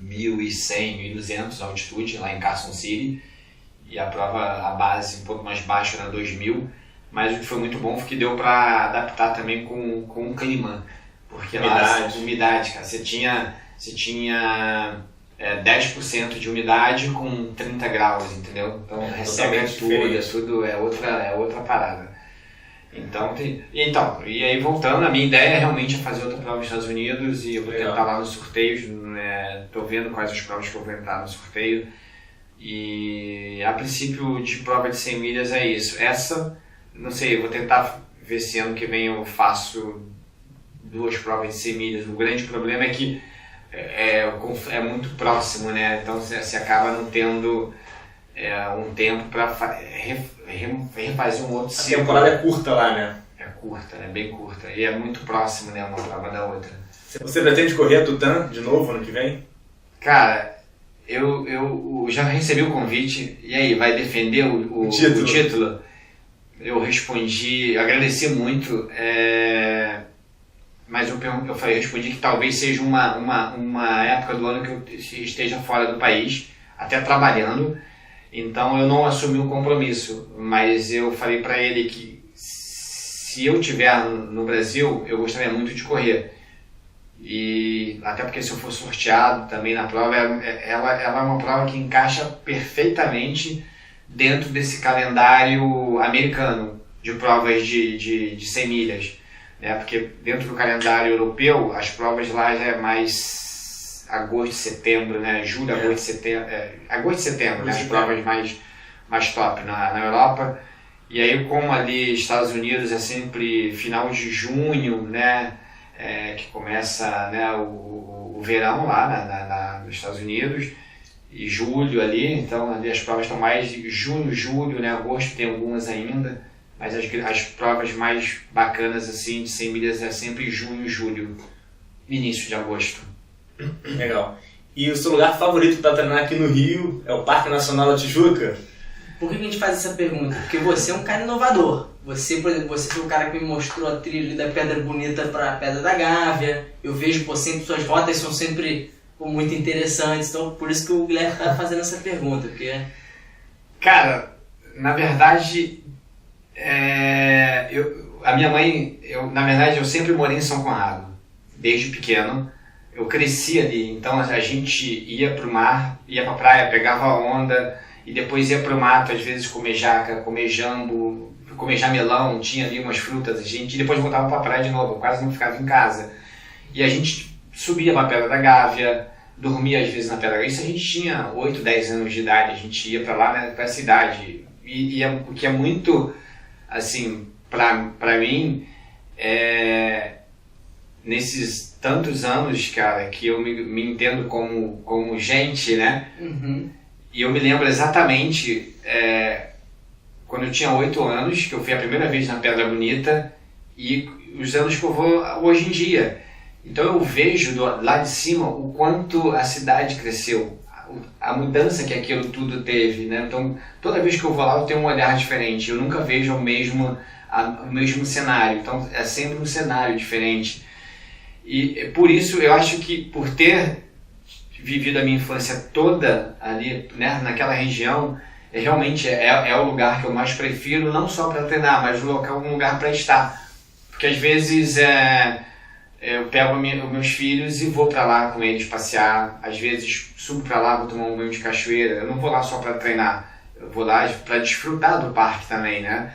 1.200 altitude, lá em Carson City, e a prova, a base um pouco mais baixa era 2.000, mas o que foi muito bom foi que deu para adaptar também com o clima, porque umidade, cara, você tinha 10% de umidade com 30 graus, entendeu? Então recebe tudo é outra parada. Então, e aí voltando, a minha ideia é realmente fazer outra prova nos Estados Unidos e eu vou tentar lá nos sorteios, tô vendo quais as provas que eu vou entrar no sorteio. E a princípio de prova de 100 milhas é isso. Essa, não sei, eu vou tentar ver se ano que vem eu faço 2 provas de 100 milhas. O grande problema é que é muito próximo, né? Então você acaba não tendo um tempo para refazer um outro ciclo. A temporada é curta lá, né? É curta, é bem curta. E é muito próximo, né? Uma prova da outra. Você pretende correr a Tutã de novo ano que vem? Cara, eu já recebi o convite. E aí, vai defender o título? Eu respondi, agradeci muito. Mas eu respondi que talvez seja uma época do ano que eu esteja fora do país, até trabalhando, então eu não assumi um compromisso, mas eu falei para ele que se eu estiver no Brasil, eu gostaria muito de correr. E até porque se eu for sorteado também na prova, ela é uma prova que encaixa perfeitamente dentro desse calendário americano de provas de 100 milhas. Né? Porque dentro do calendário europeu, as provas lá já é mais agosto, setembro, né? Julho, agosto, setembro. Agosto e setembro, né? As provas mais top na Europa. E aí, como ali Estados Unidos é sempre final de junho, né? Que começa, né, o verão lá nos Estados Unidos, e julho ali, então ali as provas estão mais de junho, julho, né? Agosto tem algumas ainda, mas as provas mais bacanas assim de 100 milhas é sempre junho, julho, início de agosto. Legal. E o seu lugar favorito para treinar aqui no Rio é o Parque Nacional da Tijuca? Por que a gente faz essa pergunta? Porque você é um cara inovador. Você, por exemplo, você foi o cara que me mostrou a trilha da Pedra Bonita para a Pedra da Gávea. Eu vejo, sempre suas rotas são sempre muito interessantes. Então, por isso que o Guilherme está fazendo essa pergunta. Porque... Cara, na verdade, a minha mãe, na verdade, eu sempre morei em São Conrado, desde pequeno. Eu cresci ali, então a gente ia pro mar, ia pra praia, pegava onda, e depois ia pro mato, às vezes comer jaca, comer jambo, comer jamelão, tinha ali umas frutas, e depois voltava pra praia de novo, eu quase não ficava em casa. E a gente subia pra Pedra da Gávea, dormia às vezes na Pedra da Gávea, isso a gente tinha 8, 10 anos de idade, a gente ia pra lá, né, pra cidade. O que é muito, assim, pra mim, nesses tantos anos, cara, que eu me entendo como gente, né? Uhum. E eu me lembro exatamente quando eu tinha 8 anos, que eu fui a primeira vez na Pedra Bonita, e os anos que eu vou hoje em dia. Então eu vejo lá de cima o quanto a cidade cresceu, a mudança que aquilo tudo teve, né? Então toda vez que eu vou lá eu tenho um olhar diferente, eu nunca vejo o mesmo cenário, então é sempre um cenário diferente. E por isso eu acho que por ter vivido a minha infância toda ali, né, naquela região, realmente é o lugar que eu mais prefiro, não só para treinar, mas um lugar para estar. Porque às vezes eu pego os meus filhos e vou para lá com eles passear, às vezes subo para lá, vou tomar um banho de cachoeira, eu não vou lá só para treinar, eu vou lá para desfrutar do parque também, né?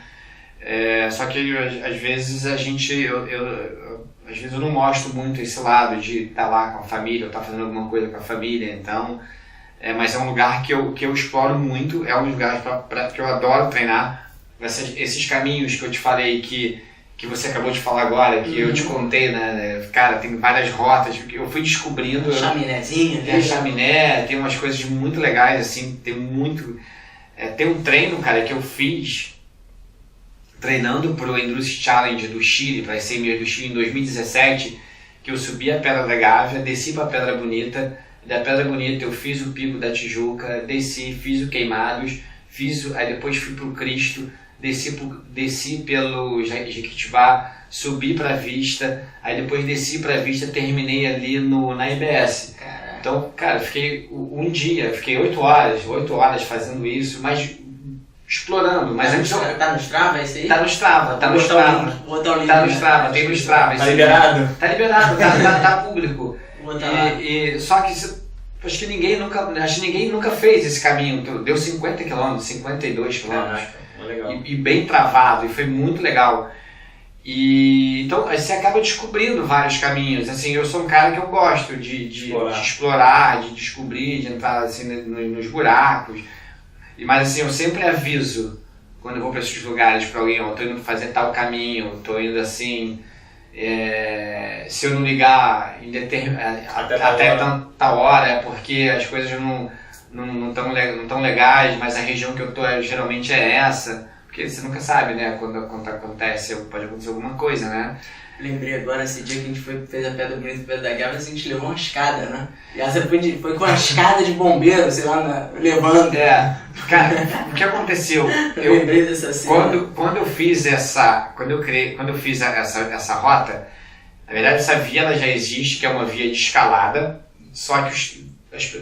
Só que às vezes às vezes eu não mostro muito esse lado de estar lá com a família, ou estar fazendo alguma coisa com a família, então... mas é um lugar que eu exploro muito, é um lugar que eu adoro treinar. Esses caminhos que eu te falei, que você acabou de falar agora, que eu te contei, né? Cara, tem várias rotas que eu fui descobrindo. Chaminézinha. Tem chaminé, tem umas coisas muito legais, assim, tem um treino, cara, que eu fiz treinando pro Endurance Challenge do Chile, para as 100 milhas do Chile em 2017, que eu subi a Pedra da Gávea, desci para a Pedra Bonita, da Pedra Bonita eu fiz o Pico da Tijuca, desci, fiz o Queimados, aí depois fui pro Cristo, desci pelo Jequitibá, subi para a Vista, aí depois desci para a Vista, terminei ali na IBS. Então, cara, fiquei 8 horas fazendo isso, mas explorando. Mas tá no Strava, é isso aí? Tá no Strava. Tá no Strava, tem no Strava. Tá liberado? Tá liberado, tá público. E só que acho que ninguém nunca fez esse caminho. Deu 50 km, 52 km. Legal. E bem travado, e foi muito legal. Então você acaba descobrindo vários caminhos. Assim, eu sou um cara que eu gosto de explorar, de descobrir, de entrar assim, nos buracos. Mas assim, eu sempre aviso quando eu vou para esses lugares para alguém, eu tô indo fazer tal caminho, tô indo assim, se eu não ligar até tanta hora, é porque as coisas não tão legais, mas a região que eu tô geralmente é essa, porque você nunca sabe, né, quando acontece, pode acontecer alguma coisa, né? Lembrei agora, esse dia que a gente fez a Pedra Bonita e Pedra da Gávea, a gente levou uma escada, né? E essa foi com uma escada de bombeiro, sei lá, levando. Cara, o que aconteceu? Eu lembrei dessa cena. Quando eu fiz essa rota, na verdade essa via ela já existe, que é uma via de escalada, só que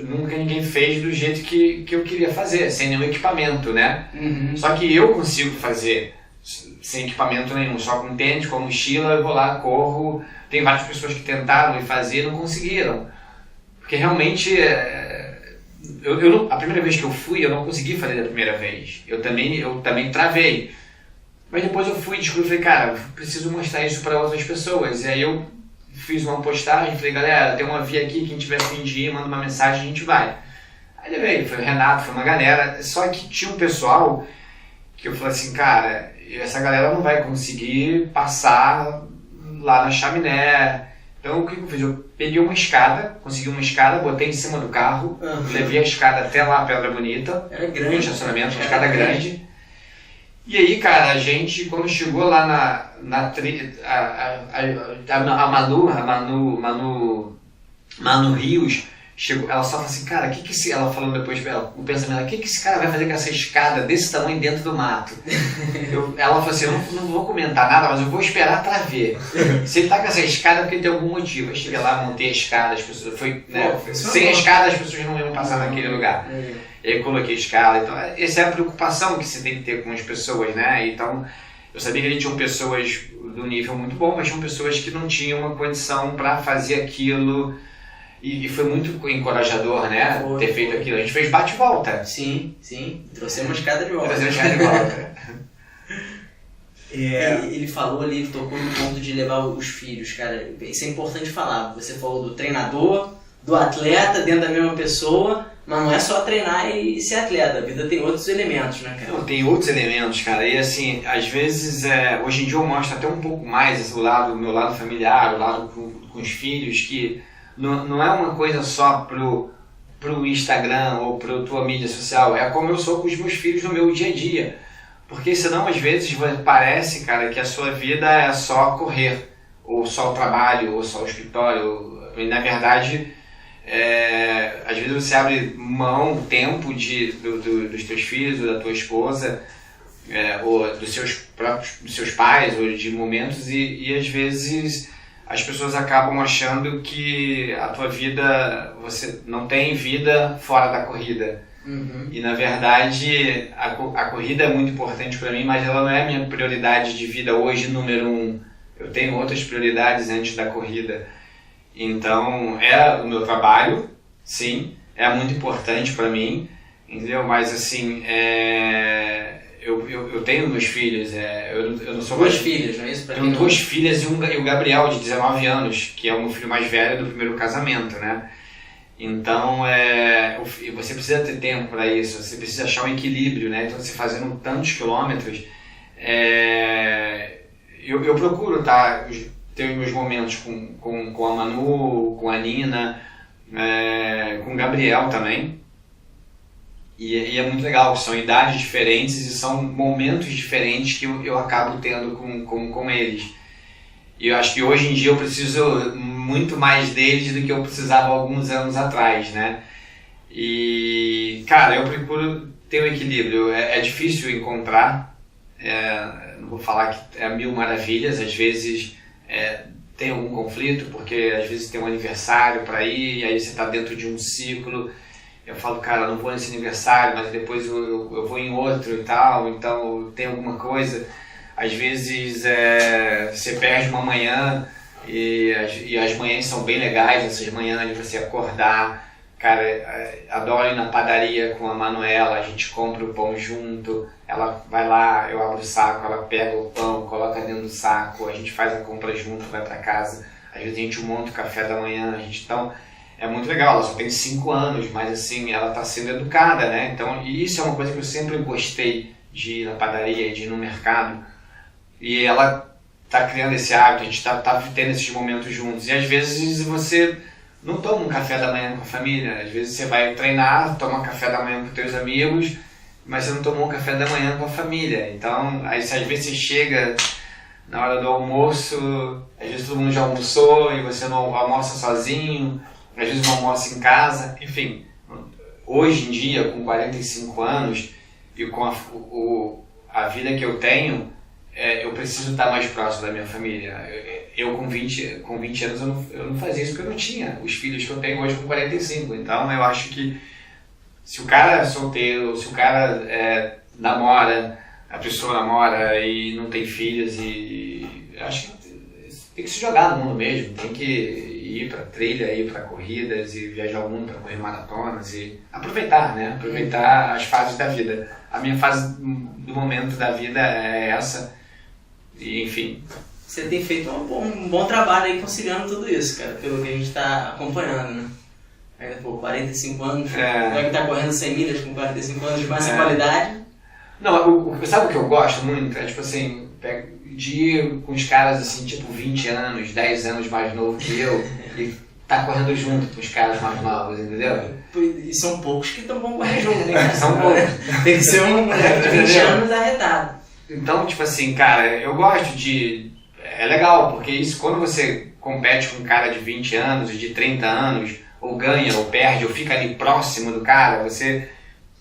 nunca ninguém fez do jeito que eu queria fazer, sem nenhum equipamento, né? Uhum. Só que eu consigo fazer sem equipamento nenhum, só com tênis, com mochila, eu vou lá, corro. Tem várias pessoas que tentaram e fazer e não conseguiram. Porque realmente, a primeira vez que eu fui, eu não consegui fazer da primeira vez. Eu também travei. Mas depois eu fui e descobri, falei, cara, preciso mostrar isso para outras pessoas. E aí eu fiz uma postagem, falei, galera, tem uma via aqui, quem tiver fim de ir, manda uma mensagem, a gente vai. Aí levei, foi o Renato, foi uma galera, só que tinha um pessoal que eu falei assim, cara, essa galera não vai conseguir passar lá na chaminé. Então o que eu fiz? Eu peguei uma escada, consegui uma escada, botei em cima do carro, levei a escada até lá, Pedra Bonita, era grande, no estacionamento, uma escada grande. E aí, cara, a gente, quando chegou lá Manu Rios, chegou, ela só falou assim, cara, ela falando depois, o pensamento, o que esse cara vai fazer com essa escada desse tamanho dentro do mato? Ela falou assim, eu não vou comentar nada, mas eu vou esperar pra ver. Se ele tá com essa escada é porque tem algum motivo. Eu cheguei lá, montei a escada, as pessoas, sem a escada as pessoas não iam passar naquele lugar. Eu coloquei a escala, então essa é a preocupação que você tem que ter com as pessoas, né? Então, eu sabia que ali tinham pessoas do nível muito bom, mas tinham pessoas que não tinham uma condição para fazer aquilo, e foi muito encorajador, né? Ter feito aquilo. A gente fez bate-volta. Sim, trouxemos a escada de volta. Ele falou ali, ele tocou no ponto de levar os filhos, cara, isso é importante falar. Você falou do treinador, do atleta dentro da mesma pessoa, mas não é só treinar e ser atleta, a vida tem outros elementos, né, cara? Não, tem outros elementos, cara, e assim, às vezes, hoje em dia eu mostro até um pouco mais esse lado, o meu lado familiar, o lado com os filhos, que não é uma coisa só pro Instagram ou pro tua mídia social, é como eu sou com os meus filhos no meu dia a dia, porque senão às vezes parece, cara, que a sua vida é só correr, ou só o trabalho, ou só o escritório, e na verdade... às vezes você abre mão, tempo dos teus filhos ou da tua esposa, ou dos seus pais, ou de momentos, e às vezes as pessoas acabam achando que a tua vida, você não tem vida fora da corrida. E na verdade a corrida é muito importante para mim, mas ela não é a minha prioridade de vida hoje, número 1. Eu tenho outras prioridades antes da corrida. Então, o meu trabalho, sim, é muito importante para mim, entendeu? Mas assim, eu tenho meus filhos, eu não sou duas filhas, não é isso? Eu tenho duas filhas e o Gabriel, de 19 anos, que é o meu filho mais velho do primeiro casamento, né? Então, você precisa ter tempo para isso, você precisa achar um equilíbrio, né? Então, você fazendo tantos quilômetros, eu procuro, tá? Ter os meus momentos com a Manu, com a Nina, com o Gabriel também. E é muito legal, são idades diferentes e são momentos diferentes que eu acabo tendo com eles. E eu acho que hoje em dia eu preciso muito mais deles do que eu precisava alguns anos atrás, né? E, cara, eu procuro ter um equilíbrio. É difícil encontrar, não vou falar que é mil maravilhas, às vezes... tem algum conflito, porque às vezes tem um aniversário para ir, e aí você está dentro de um ciclo. Eu falo, cara, não vou nesse aniversário, mas depois eu vou em outro e tal, então tem alguma coisa. Às vezes você perde uma manhã, e as manhãs são bem legais, essas manhãs de você acordar. Cara, adoro ir na padaria com a Manuela, a gente compra o pão junto, ela vai lá, eu abro o saco, ela pega o pão, coloca dentro do saco, a gente faz a compra junto, vai pra casa, às vezes a gente monta o café da manhã, então é muito legal, ela só tem 5 anos, mas assim, ela tá sendo educada, né? Então, e isso é uma coisa que eu sempre gostei de ir na padaria, de ir no mercado, e ela tá criando esse hábito, a gente tá tendo esses momentos juntos, e às vezes você... não toma um café da manhã com a família, às vezes você vai treinar, toma um café da manhã com teus amigos, mas você não tomou um café da manhã com a família. Então, aí, às vezes você chega na hora do almoço, às vezes todo mundo já almoçou e você não almoça sozinho, às vezes não almoça em casa, enfim. Hoje em dia, com 45 anos e com a vida que eu tenho, eu preciso estar mais próximo da minha família. Eu com 20 anos eu não fazia isso porque eu não tinha os filhos que eu tenho hoje com 45. Então eu acho que se o cara é solteiro, se o cara namora, a pessoa namora e não tem filhos e acho que tem que se jogar no mundo mesmo, tem que ir pra trilha, ir pra corridas e viajar o mundo pra correr maratonas e aproveitar, né? Aproveitar as fases da vida. A minha fase do momento da vida é essa e enfim. Você tem feito um bom trabalho aí conciliando tudo isso, cara, pelo que a gente tá acompanhando, né? Pô, 45 anos, vai que tá correndo 100 milhas com 45 anos com essa qualidade. Não, sabe o que eu gosto muito? É tipo assim, de ir com os caras assim, tipo 20 anos, 10 anos mais novo que eu e tá correndo junto com os caras mais novos, entendeu? E são poucos que vão correr junto, hein? São poucos. Tem que ser um moleque de 20 anos arretado. Então, tipo assim, cara, eu gosto de... É legal, porque isso quando você compete com um cara de 20 anos, de 30 anos, ou ganha, ou perde, ou fica ali próximo do cara,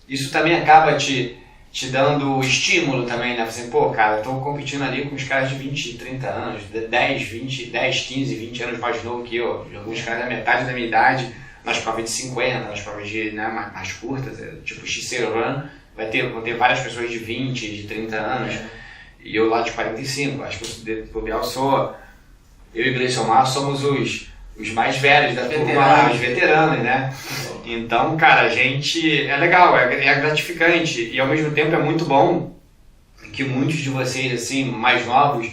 isso também acaba te dando estímulo também, né? Você, pô, cara, eu tô competindo ali com os caras de 20, 30 anos, 10, 15, 20 anos mais novo que eu, alguns caras da metade da minha idade, nas provas de 50, nas provas de, né, mais curtas, tipo X-Zero Run, vão ter várias pessoas de 20, de 30 anos, e eu lá de 45, acho que eu e Gleison Mar somos os mais velhos da turma, os veteranos, né? Então, cara, a gente... É legal, é gratificante e ao mesmo tempo é muito bom que muitos de vocês, assim, mais novos,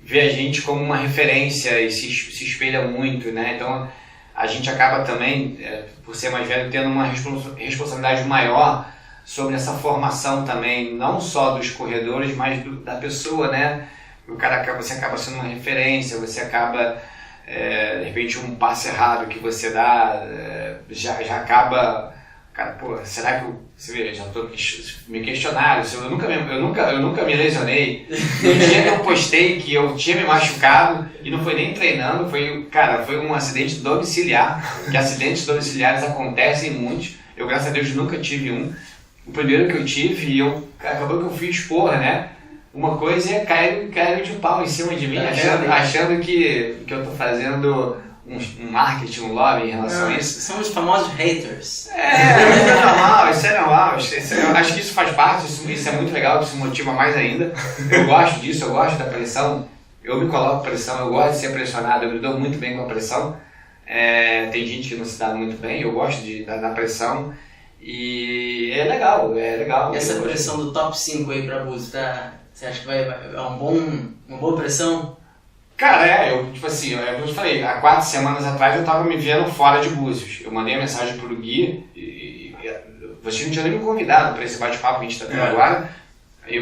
vê a gente como uma referência e se espelha muito, né? Então, a gente acaba também, por ser mais velho, tendo uma responsabilidade maior sobre essa formação também, não só dos corredores, mas da pessoa, né? Você acaba sendo uma referência, você acaba, de repente, um passo errado que você dá, já acaba, cara, pô, será que você vê, já estou me questionando, eu nunca me lesionei. No dia que eu postei que eu tinha me machucado, e não foi nem treinando, foi um acidente domiciliar, que acidentes domiciliares acontecem muitos, eu graças a Deus nunca tive um. O primeiro que eu tive, acabou que eu fui expor, né? Uma coisa é cair de pau em cima de mim, achando que eu tô fazendo um marketing, um lobby em relação a isso. São os famosos haters. Isso é normal. Eu acho que isso faz parte, isso é muito legal, isso motiva mais ainda. Eu gosto disso, eu gosto da pressão, eu me coloco pressão, eu gosto de ser pressionado, eu me dou muito bem com a pressão. Tem gente que não se dá muito bem, eu gosto da pressão. E é legal. E essa pressão do top 5 aí pra Búzios, você acha que é uma boa pressão? Cara, eu te falei, há 4 semanas atrás eu tava me vendo fora de Búzios. Eu mandei a mensagem pro Gui, e você não tinha nem me convidado pra esse bate-papo que a gente tá tendo agora,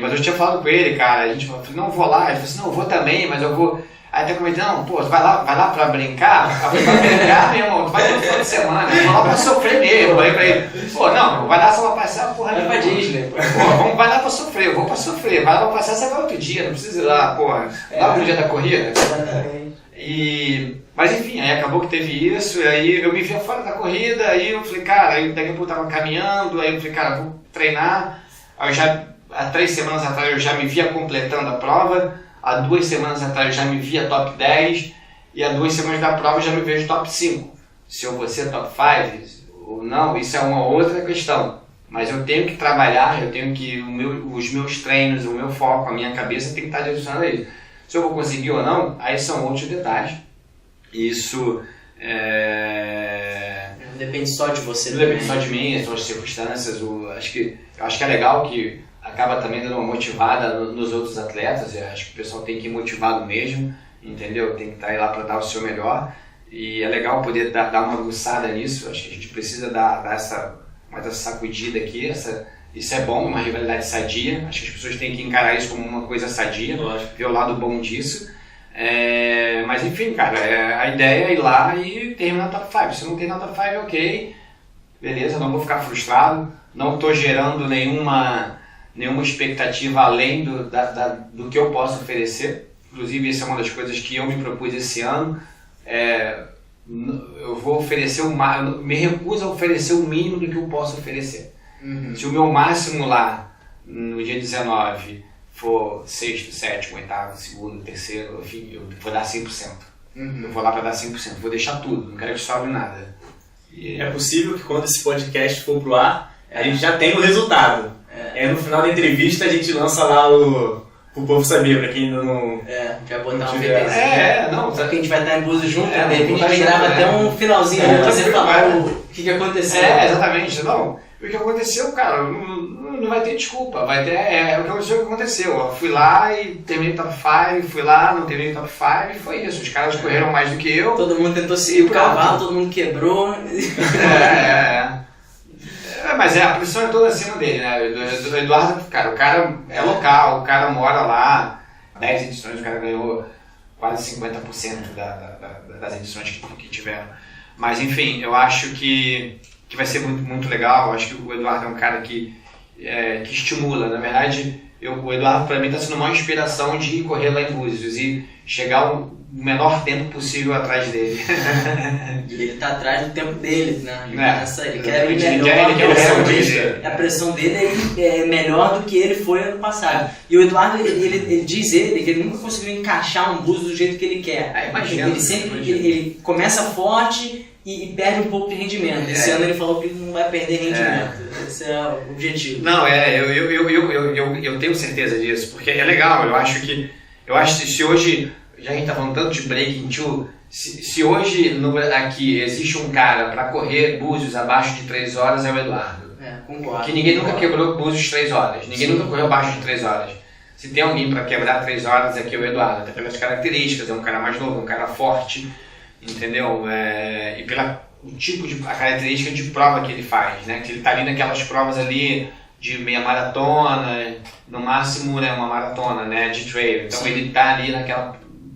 mas eu tinha falado com ele, cara, a gente falou, não, vou lá. Ele falou assim, não, eu vou também, mas eu vou... Aí até comentei, não, pô, vai lá pra brincar? Eu falei, pra brincar, meu irmão, tu vai todo final de semana, eu vou lá pra sofrer mesmo. Eu falei pra ele, pô, não, vai lá só pra passar, porra, vai pra Disney. Pô, vai lá pra sofrer, eu vou pra sofrer, vai lá pra passar, você vai outro dia, não precisa ir lá, porra, lá no dia da corrida. Mas enfim, aí acabou que teve isso, e aí eu me vi fora da corrida, aí eu falei, cara, aí daqui a pouco eu tava caminhando, aí eu falei, cara, vou treinar, aí há 3 semanas atrás eu já me via completando a prova. Há 2 semanas atrás eu já me via top 10 e há 2 semanas da prova eu já me vejo top 5. Se eu vou ser top 5 ou não, isso é uma outra questão. Mas eu tenho que trabalhar, eu tenho que... os meus treinos, o meu foco, a minha cabeça tem que estar direcionado a isso. Se eu vou conseguir ou não, aí são outros detalhes. Isso não depende só de você. Não depende só de mim, são as circunstâncias. Eu acho que é legal que acaba também dando uma motivada nos outros atletas. Eu acho que o pessoal tem que ir motivado mesmo, entendeu? Tem que estar aí lá para dar o seu melhor. E é legal poder dar uma aguçada nisso. Eu acho que a gente precisa dar essa sacudida aqui. Isso é bom, uma rivalidade sadia. Acho que as pessoas têm que encarar isso como uma coisa sadia, ver o lado bom disso. Mas enfim, cara, a ideia é ir lá e terminar top 5. Se não terminar top 5, ok, beleza, não vou ficar frustrado. Não estou gerando nenhuma expectativa além do que eu posso oferecer. Inclusive, essa é uma das coisas que eu me propus esse ano. Eu vou oferecer me recuso a oferecer o mínimo do que eu posso oferecer. Uhum. Se o meu máximo lá, no dia 19, for 6º, 7º, 8º, 2º, 3º, enfim, eu vou dar 100%. Uhum. Eu vou lá para dar 100%, vou deixar tudo, não quero que sobre nada. É possível que quando esse podcast for pro ar, a gente já tenha o resultado. E aí no final da entrevista a gente lança lá o povo saber, pra quem ainda não... vai botar um tiver. VTzinho. Não, Só que a gente vai estar em Búzios junto, É, de repente tá a gente junto, grava né? até um finalzinho pra você falar o que aconteceu. Exatamente. Não, o que aconteceu, cara, não vai ter desculpa. Vai ter, o que aconteceu. Eu fui lá e terminei o top 5, fui lá, não terminei o top 5 e foi isso. Os caras correram mais do que eu. Todo mundo tentou seguir o cavalo, todo mundo quebrou. Mas a pressão é toda acima dele, né? Do Eduardo, cara, o cara é local, o cara mora lá, 10 edições, o cara ganhou quase 50% das edições que tiveram. Mas enfim, eu acho que vai ser muito, muito legal. Eu acho que o Eduardo é um cara que estimula. Na verdade, o Eduardo para mim está sendo uma inspiração de ir correr lá em Búzios e chegar o menor tempo possível atrás dele. E ele tá atrás do tempo dele, né? Ele quer Ele ir quer melhor. A pressão dele é melhor do que ele foi ano passado. E o Eduardo, ele diz que ele nunca conseguiu encaixar um Búzios do jeito que ele quer. Imagina. Ele sempre ele começa forte e perde um pouco de rendimento. Esse ano ele falou que não vai perder rendimento. Esse é o objetivo. Não, eu tenho certeza disso, porque é legal. Eu acho que se hoje, já a gente tá falando tanto de Breaking 2, se hoje aqui existe um cara para correr Búzios abaixo de 3 horas, é o Eduardo. Concordo. Que ninguém nunca quebrou Búzios 3 horas, ninguém nunca correu abaixo de 3 horas. Se tem alguém para quebrar 3 horas, aqui é o Eduardo, até pelas características, é um cara mais novo, um cara forte, entendeu? E pela tipo a característica de prova que ele faz, né? Que ele tá ali naquelas provas ali de meia maratona, no máximo, né, uma maratona, né, de trail. Então ele tá ali naquela...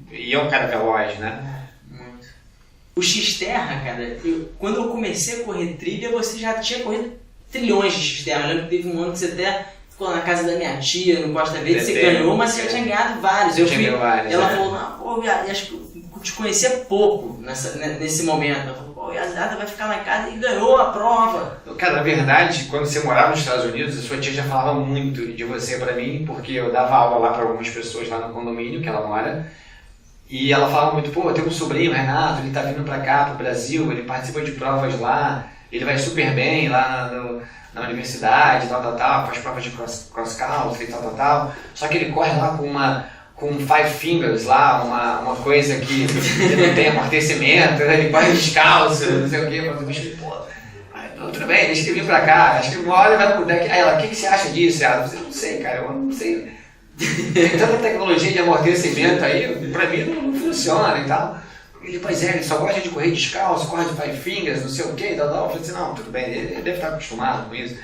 E é um cara veloz, né? Muito. O Xterra, cara, quando eu comecei a correr trilha, você já tinha corrido trilhões de Xterra. Eu lembro que teve um ano que você até ficou na casa da minha tia, no Costa Verde, você ganhou, mas você já tinha ganhado vários. Ela falou, não, pô, acho que eu te conhecia pouco nesse momento. Ela falou, pô, o Yazata vai ficar lá em casa e ganhou a prova. Cara, na verdade, quando você morava nos Estados Unidos, a sua tia já falava muito de você pra mim, porque eu dava aula lá pra algumas pessoas lá no condomínio que ela mora. E ela falava muito, pô, eu tenho um sobrinho, Renato, ele tá vindo pra cá, pro Brasil, ele participa de provas lá, ele vai super bem lá na universidade, tal, faz provas de cross country, tal. Só que ele corre lá com 5 fingers lá, uma coisa que não tem amortecimento, ele corre descalço, não sei o quê, tudo bem, deixa ele vir pra cá, acho que uma hora ele vai pro deck. Aí ela, o que você acha disso? Ela, eu não sei, cara, eu não sei. Tem tanta tecnologia de amortecimento aí, pra mim não funciona e tal. Ele, pois ele só gosta de correr descalço, corre de 5 fingers, não sei o que, tal. Eu falei assim, não, tudo bem, ele deve estar acostumado com isso.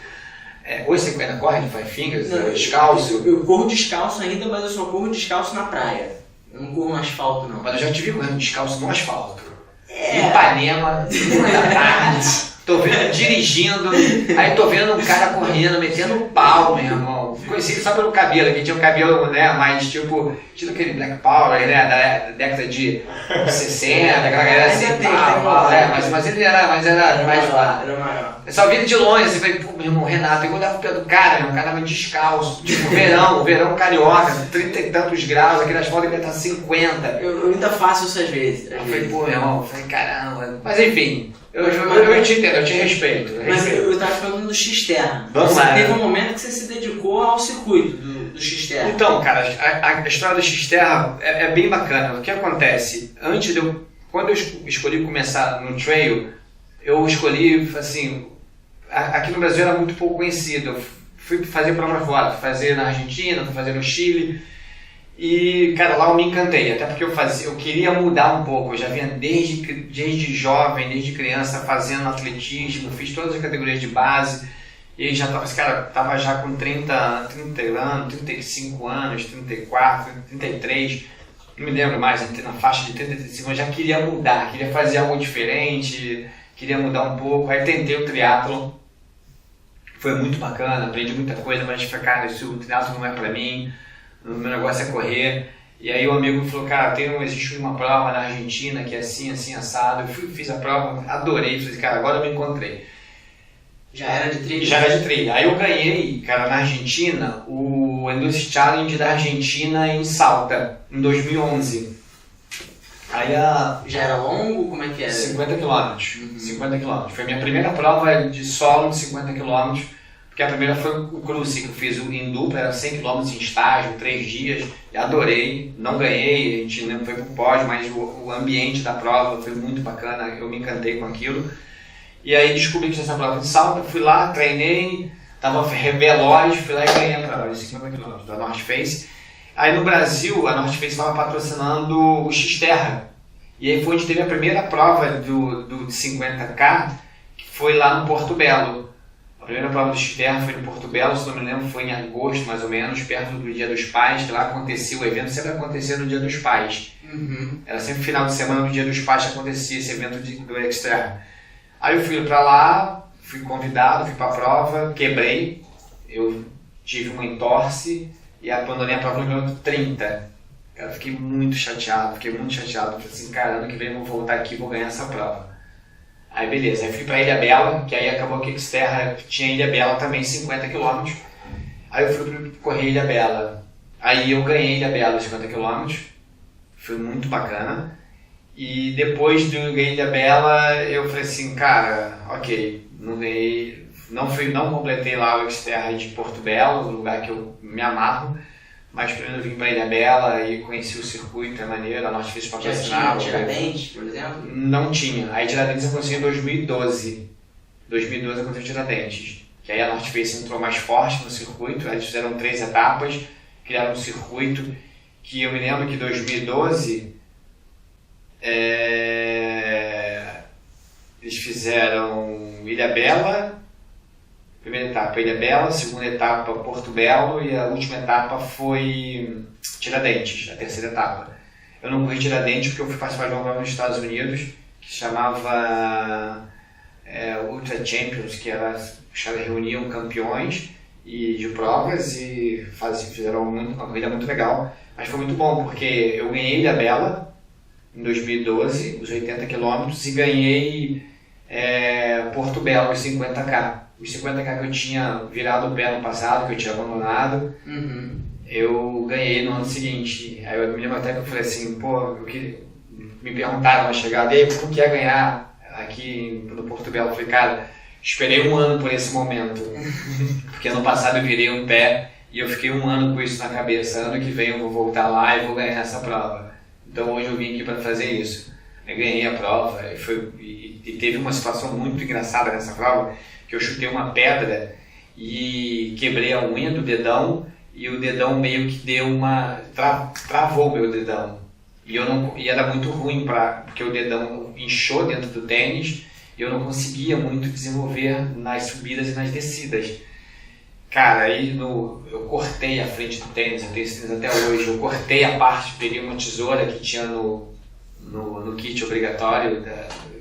Hoje você ainda corre de 5 fingers, descalço? Eu corro descalço ainda, mas eu só corro descalço na praia. Eu não corro no asfalto, não. Mas eu já te vi correndo descalço no asfalto. Ipanema, 1 da tarde. Tô vendo dirigindo, aí tô vendo um cara correndo, metendo pau, meu irmão. Conheci ele só pelo cabelo, que tinha um cabelo, né, mais tipo aquele Black Power, né, da década de 60, aquela galera assim, mas ele era mais lá. Era maior. Eu só vi ele de longe, assim, falei, pô, meu irmão, Renato, eu olhava pro pé do cara, o cara tava descalço, tipo verão carioca, 30 e tantos graus, aqui nas fotos ele tá 50. Eu ainda faço isso às vezes. Eu falei, pô, meu irmão, caramba. Mas enfim, eu te entendo, eu te respeito. Mas eu tava falando do Xterra. Vamos lá. Teve um momento que você se dedicou ao circuito do Xterra. Então, cara, a história do Xterra é bem bacana. O que acontece? Quando eu escolhi começar no trail, eu escolhi, assim, aqui no Brasil era muito pouco conhecido. Eu fui fazer prova fora, fui fazer na Argentina, fui fazer no Chile. E, cara, lá eu me encantei, até porque eu queria mudar um pouco. Eu já vinha desde jovem, desde criança, fazendo atletismo, fiz todas as categorias de base. E já tava, esse cara tava já com 30 anos, 35 anos, 34, 33, não me lembro mais, na faixa de 30, 35 anos, já queria mudar, queria fazer algo diferente, queria mudar um pouco. Aí tentei o triatlon, foi muito bacana, aprendi muita coisa, mas cara, o triatlon não é pra mim. O meu negócio é correr. E aí o amigo falou, cara, existe uma prova na Argentina que é assim, assim, assado. Eu fiz a prova, adorei, falei, cara, agora eu me encontrei. Já era de trilha? Já era de trilha. Aí eu ganhei, cara, na Argentina, o Endurance Challenge da Argentina em Salta, em 2011. Aí Já era longo? Como é que era? 50 km. 50 km. Foi a minha primeira prova de solo de 50 km. Porque a primeira foi o Cruze, que eu fiz em dupla, era 100 km em estágio, 3 dias, e adorei, não ganhei, a gente não foi pro pódio, mas o ambiente da prova foi muito bacana, eu me encantei com aquilo. E aí descobri que tinha essa prova de salto, fui lá, treinei, tava veloz, fui lá e ganhei a prova de 50 km da North Face. Aí no Brasil, a North Face estava patrocinando o Xterra, e aí foi onde teve a primeira prova do 50K, que foi lá no Porto Belo. A primeira prova do Xterra foi no Porto Belo, se não me lembro, foi em agosto mais ou menos, perto do Dia dos Pais, que lá acontecia, o evento sempre acontecia no Dia dos Pais. Era sempre final de semana do Dia dos Pais que acontecia esse evento do Xterra. Aí eu fui pra lá, fui convidado, fui pra prova, quebrei, eu tive uma entorse e abandonei a prova no minuto 30. Cara, fiquei muito chateado, falei assim, cara, ano que vem eu vou voltar aqui e vou ganhar essa prova. Aí beleza, aí fui pra Ilha Bela, que aí acabou que Xterra tinha Ilha Bela também, 50 km. Aí eu fui correr Ilha Bela. Aí eu ganhei Ilha Bela, 50 km. Foi muito bacana. E depois de eu ganhar Ilha Bela, eu falei assim, cara, ok, não ganhei, não completei lá o Xterra de Porto Belo, um lugar que eu me amarro. Mas primeiro eu vim para Ilha Bela e conheci o circuito, é maneiro, a Norte Face patrocinava. Já tinha Tiradentes, por exemplo? Não tinha. Aí Tiradentes eu consegui em 2012. 2012 eu consegui Tiradentes. Que aí a Norte Face entrou mais forte no circuito, eles fizeram 3 etapas, criaram um circuito que eu me lembro que em 2012 eles fizeram Ilha Bela, primeira etapa Ilha Bela, segunda etapa Porto Belo e a última etapa foi Tiradentes, a terceira etapa. Eu não corri Tiradentes porque eu fui participar de uma prova nos Estados Unidos que se chamava Ultra Champions, que reuniam campeões de provas e fizeram uma corrida muito legal. Mas foi muito bom porque eu ganhei Ilha Bela em 2012, os 80 km, e ganhei Porto Belo, os 50K. Os 50K que eu tinha virado o pé no passado, que eu tinha abandonado, eu ganhei no ano seguinte. Aí eu me lembro até que eu falei assim, me perguntaram na chegada, e aí, como que ia ganhar aqui no Porto Belo? Eu falei, cara, esperei um ano por esse momento, porque ano passado eu virei um pé e eu fiquei um ano com isso na cabeça, ano que vem eu vou voltar lá e vou ganhar essa prova. Então hoje eu vim aqui para fazer isso. Eu ganhei a prova e teve uma situação muito engraçada nessa prova, que eu chutei uma pedra e quebrei a unha do dedão e o dedão meio que deu travou meu dedão. E era muito ruim porque o dedão inchou dentro do tênis e eu não conseguia muito desenvolver nas subidas e nas descidas. Cara, aí eu cortei a frente do tênis, eu tenho esse tênis até hoje, eu cortei a parte, peguei uma tesoura que tinha no kit obrigatório,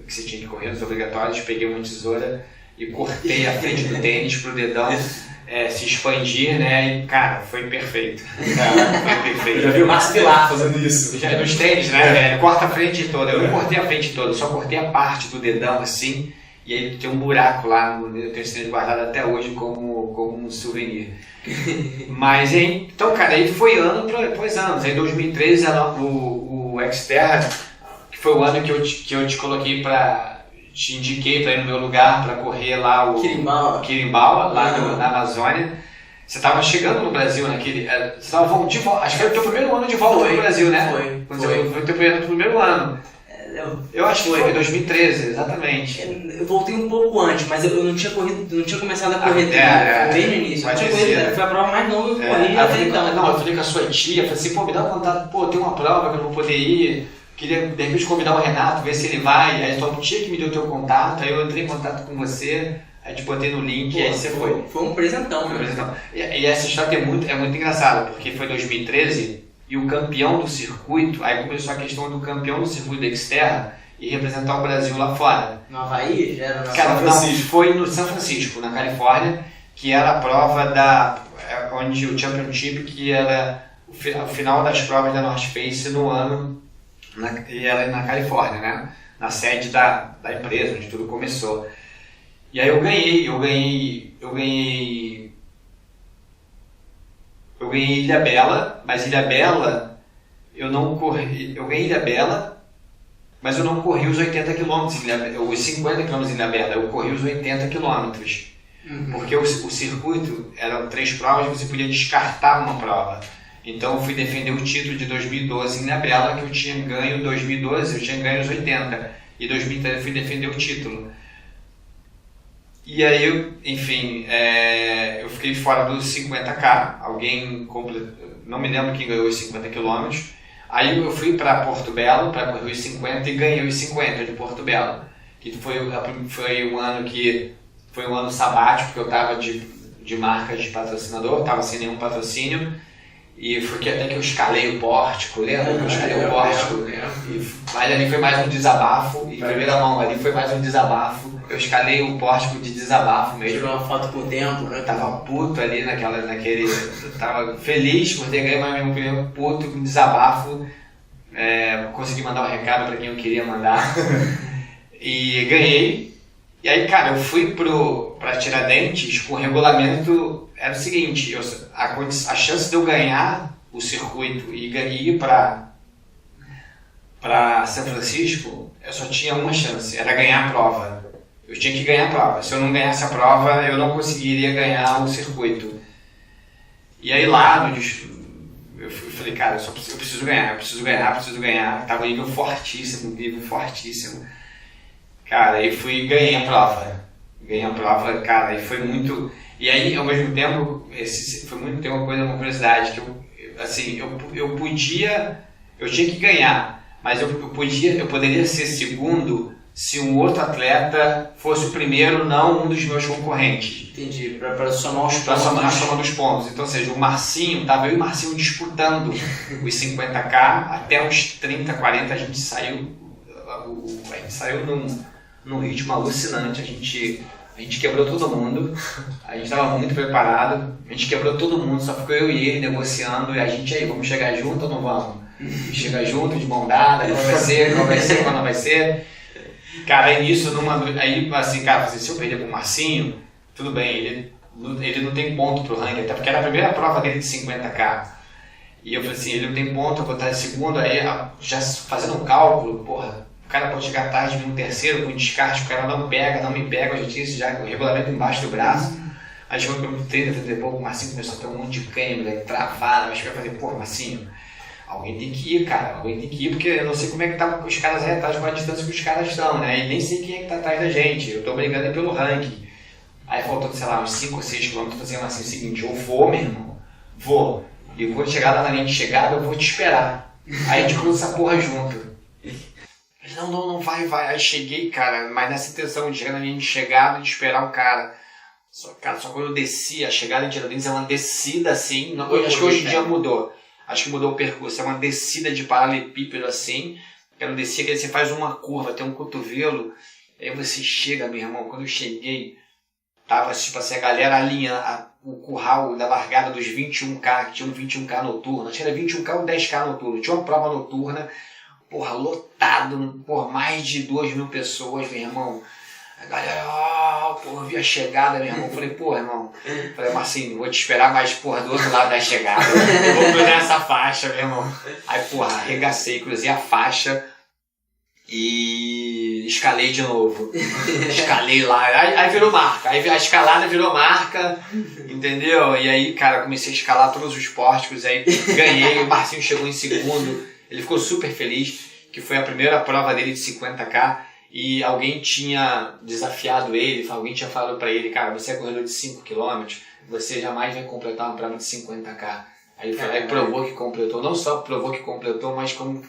que você tinha que correr nos obrigatórios, peguei uma tesoura e cortei a frente do tênis pro dedão se expandir, né? E, cara, foi perfeito. Foi perfeito. Eu já vi o Márcio Pilar fazendo isso. Já nos tênis, né? Corta a frente toda. Eu não cortei a frente toda, só cortei a parte do dedão assim. E aí tem um buraco lá, eu tenho esse tênis guardado até hoje como um souvenir. Mas, então, cara, aí foi ano após ano. Em 2013, o Xterra, que foi o ano que eu te coloquei te indiquei para ir no meu lugar para correr lá o Quirimbaua, lá na Amazônia. Você estava chegando no Brasil naquele. Você estava de volta. Acho que era o teu primeiro ano de volta no Brasil, né? Foi o teu primeiro ano. Eu acho que foi em 2013, exatamente. Eu voltei um pouco antes, mas eu não tinha corrido, não tinha começado a correr bem no início. Foi a prova mais nova que eu corri até então. Não, eu falei com a sua tia, falei assim, me dá um contato, tem uma prova que eu não vou poder ir. Queria de repente convidar o Renato, ver se ele vai. Aí tua tia que me deu teu contato, aí eu entrei em contato com você, aí te botei no link e aí você foi. Foi um presentão, E essa história é muito engraçada, porque foi 2013 e o campeão do circuito, aí começou a questão do campeão do circuito da Xterra e representar o Brasil lá fora. No Havaí? Já era no São Francisco. Foi no São Francisco, na Califórnia, que era a prova onde o Championship, que era o final das provas da North Face no ano. E ela é na Califórnia, né? Na sede da empresa, onde tudo começou. E aí eu ganhei Ilha Bela, mas Ilha Bela eu não corri. Eu ganhei Ilha Bela, mas eu não corri os 80 km, os 50 km em Ilha Bela, eu corri os 80 km. Porque o circuito eram 3 provas, você podia descartar uma prova. Então eu fui defender o título de 2012 em Ilhabela, que eu tinha ganho em 2012, eu tinha ganho os 80. E em 2013 eu fui defender o título. E aí, enfim, eu fiquei fora dos 50K, alguém não me lembro quem ganhou os 50 km. Aí eu fui para Porto Belo para correr os 50 e ganhei os 50 de Porto Belo. Que foi um ano que foi um ano sabático, porque eu estava de marca de patrocinador, estava sem nenhum patrocínio. E foi até que eu escalei o pórtico, lembra? Eu escalei o pórtico. Mas ali foi mais um desabafo, em primeira mão, ali foi mais um desabafo. Eu escalei o pórtico de desabafo mesmo. Tirou uma foto com o tempo, né? Tava puto ali naquele. Tava feliz por ter ganho, mas ao mesmo tempo puto com desabafo. Consegui mandar um recado para quem eu queria mandar. E ganhei. E aí, cara, eu fui pra Tiradentes com o regulamento. Era o seguinte, a chance de eu ganhar o circuito e ir para São Francisco, eu só tinha uma chance, era ganhar a prova. Eu tinha que ganhar a prova. Se eu não ganhasse a prova, eu não conseguiria ganhar o circuito. E aí lá, eu falei, cara, eu preciso ganhar. Tava um nível fortíssimo. Cara, aí ganhei a prova. Cara, e foi muito... E aí, ao mesmo tempo, tem uma curiosidade, que eu tinha que ganhar, mas eu poderia ser segundo se um outro atleta fosse o primeiro, não um dos meus concorrentes. Entendi, para somar os pontos. Para somar a soma dos pontos. Então, ou seja, eu e o Marcinho disputando os 50K, até uns 30, 40 a gente saiu num ritmo alucinante, a gente quebrou todo mundo, a gente estava muito preparado, a gente quebrou todo mundo, só ficou eu e ele negociando, e a gente aí, vamos chegar junto ou não vamos? Chegar junto, de mão dada, qual não vai ser? Cara, aí nisso, se eu perder pro Marcinho, tudo bem, ele não tem ponto pro ranking, até porque era a primeira prova dele de 50K. E eu falei assim, ele não tem ponto, eu vou estar em segundo, aí já fazendo um cálculo, porra, o cara pode chegar tarde, vir um terceiro, com descarte, o cara não me pega, eu já tinha isso já, com o regulamento embaixo do braço. Aí chegou no 30 e pouco, o Marcinho começou a ter um monte de câimbra, travada, mas eu falei, pô, Marcinho, alguém tem que ir, cara, porque eu não sei como é que tá os caras aí atrás, com a distância que os caras estão, né, e nem sei quem é que tá atrás da gente, eu tô brigando pelo ranking. Aí faltando, sei lá, uns 5 ou 6 km, eu tô dizendo assim, o seguinte, eu vou, meu irmão, vou, e vou chegar lá na linha de chegada, eu vou te esperar. Aí a gente cruza essa porra junto. Não, vai. Aí cheguei, cara, mas nessa intenção de chegar na linha de chegada e de esperar o cara. Só quando eu desci, a chegada de Tiradentes é uma descida assim, acho que hoje em dia mudou. Acho que mudou o percurso, é uma descida de paralelepípedo assim, que não descia, que aí você faz uma curva, tem um cotovelo, aí você chega, meu irmão, quando eu cheguei, tava tipo assim, a galera alinha o curral da largada dos 21K, que tinha um 21K noturno, acho que era 21K ou 10K noturno, tinha uma prova noturna, porra, lotado, por mais de 2.000 pessoas, meu irmão. A galera, porra, vi a chegada, meu irmão. Falei, porra, irmão. Falei, Marcinho, vou te esperar mais, porra, do outro lado da chegada. Eu vou cruzar essa faixa, meu irmão. Aí, porra, arregacei, cruzei a faixa e escalei de novo. Escalei lá, aí virou marca. Aí a escalada virou marca, entendeu? E aí, cara, comecei a escalar todos os pórticos, aí ganhei. O Marcinho chegou em segundo. Ele ficou super feliz, que foi a primeira prova dele de 50K. E alguém tinha desafiado ele, alguém tinha falado pra ele, cara, você é corredor de 5 km, você jamais vai completar uma prova de 50K. Aí ele foi lá e provou que completou, não só provou que completou, mas como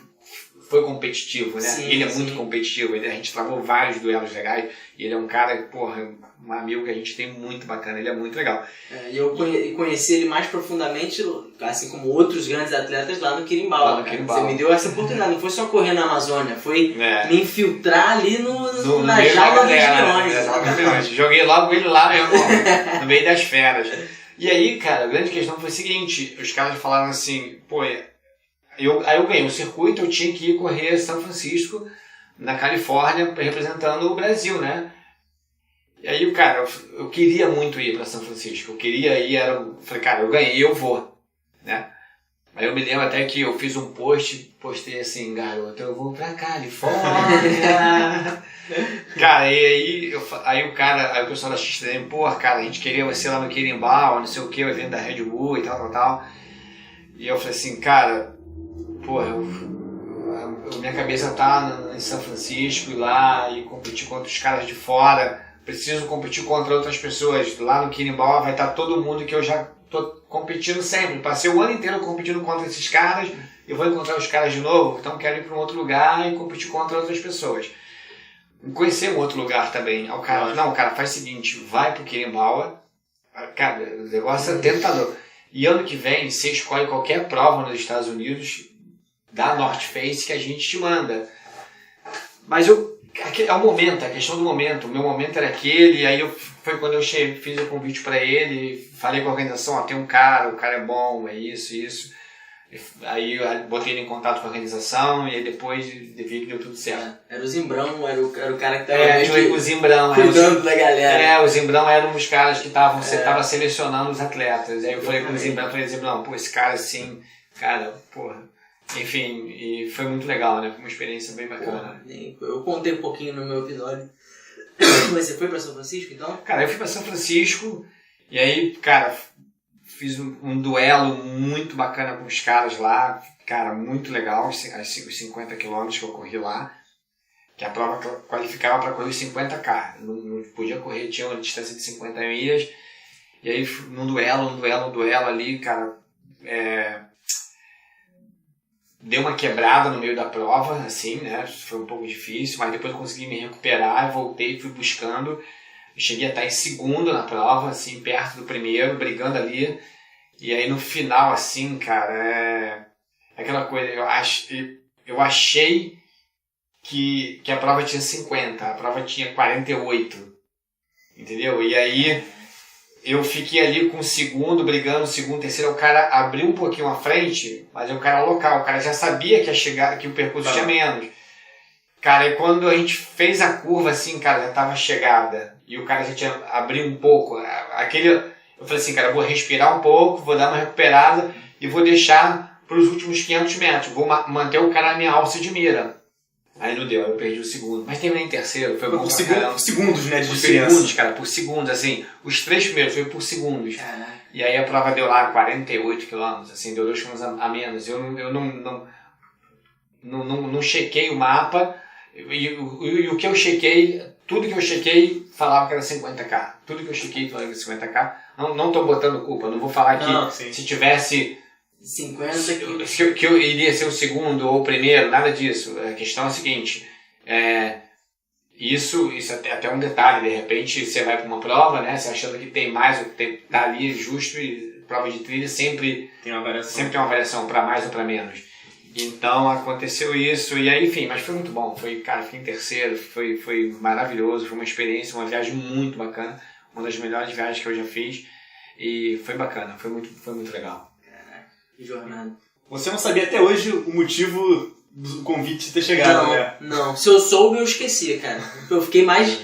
foi competitivo, né? Sim, ele é muito competitivo, a gente travou vários duelos legais, e ele é um cara, porra, um amigo que a gente tem muito bacana, ele é muito legal. E eu conheci ele mais profundamente, assim como outros grandes atletas, lá no Quirimbau. Você me deu essa oportunidade, não foi só correr na Amazônia, foi me infiltrar ali na jaula dos leões. Joguei logo ele lá, meu irmão, no meio das feras. E aí, cara, a grande questão foi o seguinte, os caras falaram assim, pô, aí eu ganhei um circuito, eu tinha que ir correr São Francisco, na Califórnia, representando o Brasil, né? E aí, cara, eu queria muito ir para São Francisco, eu queria ir, falei, cara, eu ganhei, eu vou, né? Aí eu me lembro até que eu fiz um postei assim, garoto, eu vou pra Califórnia. Cara, e aí o pessoal da XTM, porra, cara, a gente queria você lá no Quirimbau, não sei o que, o evento da Red Bull e tal. E eu falei assim, cara, porra, minha cabeça tá em São Francisco, ir lá e competir contra os caras de fora, preciso competir contra outras pessoas. Lá no Quirimbau vai estar todo mundo que eu já tô competindo sempre. Passei o ano inteiro competindo contra esses caras, eu vou encontrar os caras de novo, então quero ir para um outro lugar e competir contra outras pessoas. Conhecer um outro lugar também. O cara, não, cara, faz o seguinte, vai pro Quirimbau, cara, o negócio é tentador. E ano que vem, você escolhe qualquer prova nos Estados Unidos, da North Face, que a gente te manda. Mas é o momento, a questão do momento. O meu momento era aquele, aí foi quando eu fiz o convite para ele, falei com a organização, tem um cara, o cara é bom, é isso. Aí eu botei ele em contato com a organização e aí depois vi que deu tudo certo. Era o Zimbrão, era o cara que tava o Zimbrão, cuidando da galera. O Zimbrão era um dos caras que tava selecionando os atletas. Aí eu falei com o Zimbrão, pô, esse cara assim, cara, porra. Enfim, e foi muito legal, né? Foi uma experiência bem bacana. Eu contei um pouquinho no meu episódio. Você foi pra São Francisco, então? Cara, eu fui pra São Francisco e aí, cara, fiz um duelo muito bacana com os caras lá. Cara, muito legal, os 50 quilômetros que eu corri lá. Que a prova qualificava para correr os 50K. Não podia correr, tinha uma distância de 50 milhas. E aí, num duelo ali, cara, deu uma quebrada no meio da prova, assim, né? Foi um pouco difícil, mas depois eu consegui me recuperar, voltei, fui buscando. Eu cheguei a estar em segundo na prova, assim, perto do primeiro, brigando ali. E aí no final, assim, cara, é aquela coisa, eu achei que a prova tinha 50, a prova tinha 48, entendeu? E aí eu fiquei ali com o segundo, brigando, o segundo, terceiro, o cara abriu um pouquinho à frente, mas é um cara local, o cara já sabia que ia chegar, que o percurso tinha menos. Cara, e quando a gente fez a curva, assim, cara, já tava chegada, e o cara já tinha abriu um pouco, eu falei assim, cara, eu vou respirar um pouco, vou dar uma recuperada e vou deixar para os últimos 500 metros, vou manter o cara na minha alça de mira. Aí não deu, eu perdi o segundo. Mas terminei em terceiro, foi bom pra caramba. Segundos, né, de por diferença. Segundos, cara, por segundos, assim. Os 3 primeiros foi por segundos. E aí a prova deu lá 48 km, assim, deu 2 km a menos. Eu não chequei o mapa, e o que eu chequei, tudo que eu chequei falava que era 50K. Tudo que eu chequei falava que era 50K. Não tô botando culpa, não vou falar que se tivesse 50 que eu iria ser o segundo ou o primeiro, nada disso. A questão é a seguinte, isso é até um detalhe, de repente você vai para uma prova, né, você achando que tem mais, ou que tá ali justo, e prova de trilha sempre tem uma variação para mais ou para menos. Então aconteceu isso, e aí, enfim, mas foi muito bom, cara, fiquei em terceiro, foi maravilhoso, foi uma experiência, uma viagem muito bacana, uma das melhores viagens que eu já fiz, e foi bacana, foi muito legal. Que jornada. Você não sabia até hoje o motivo do convite ter chegado, né? Não, se eu soube, eu esqueci, cara. Eu fiquei mais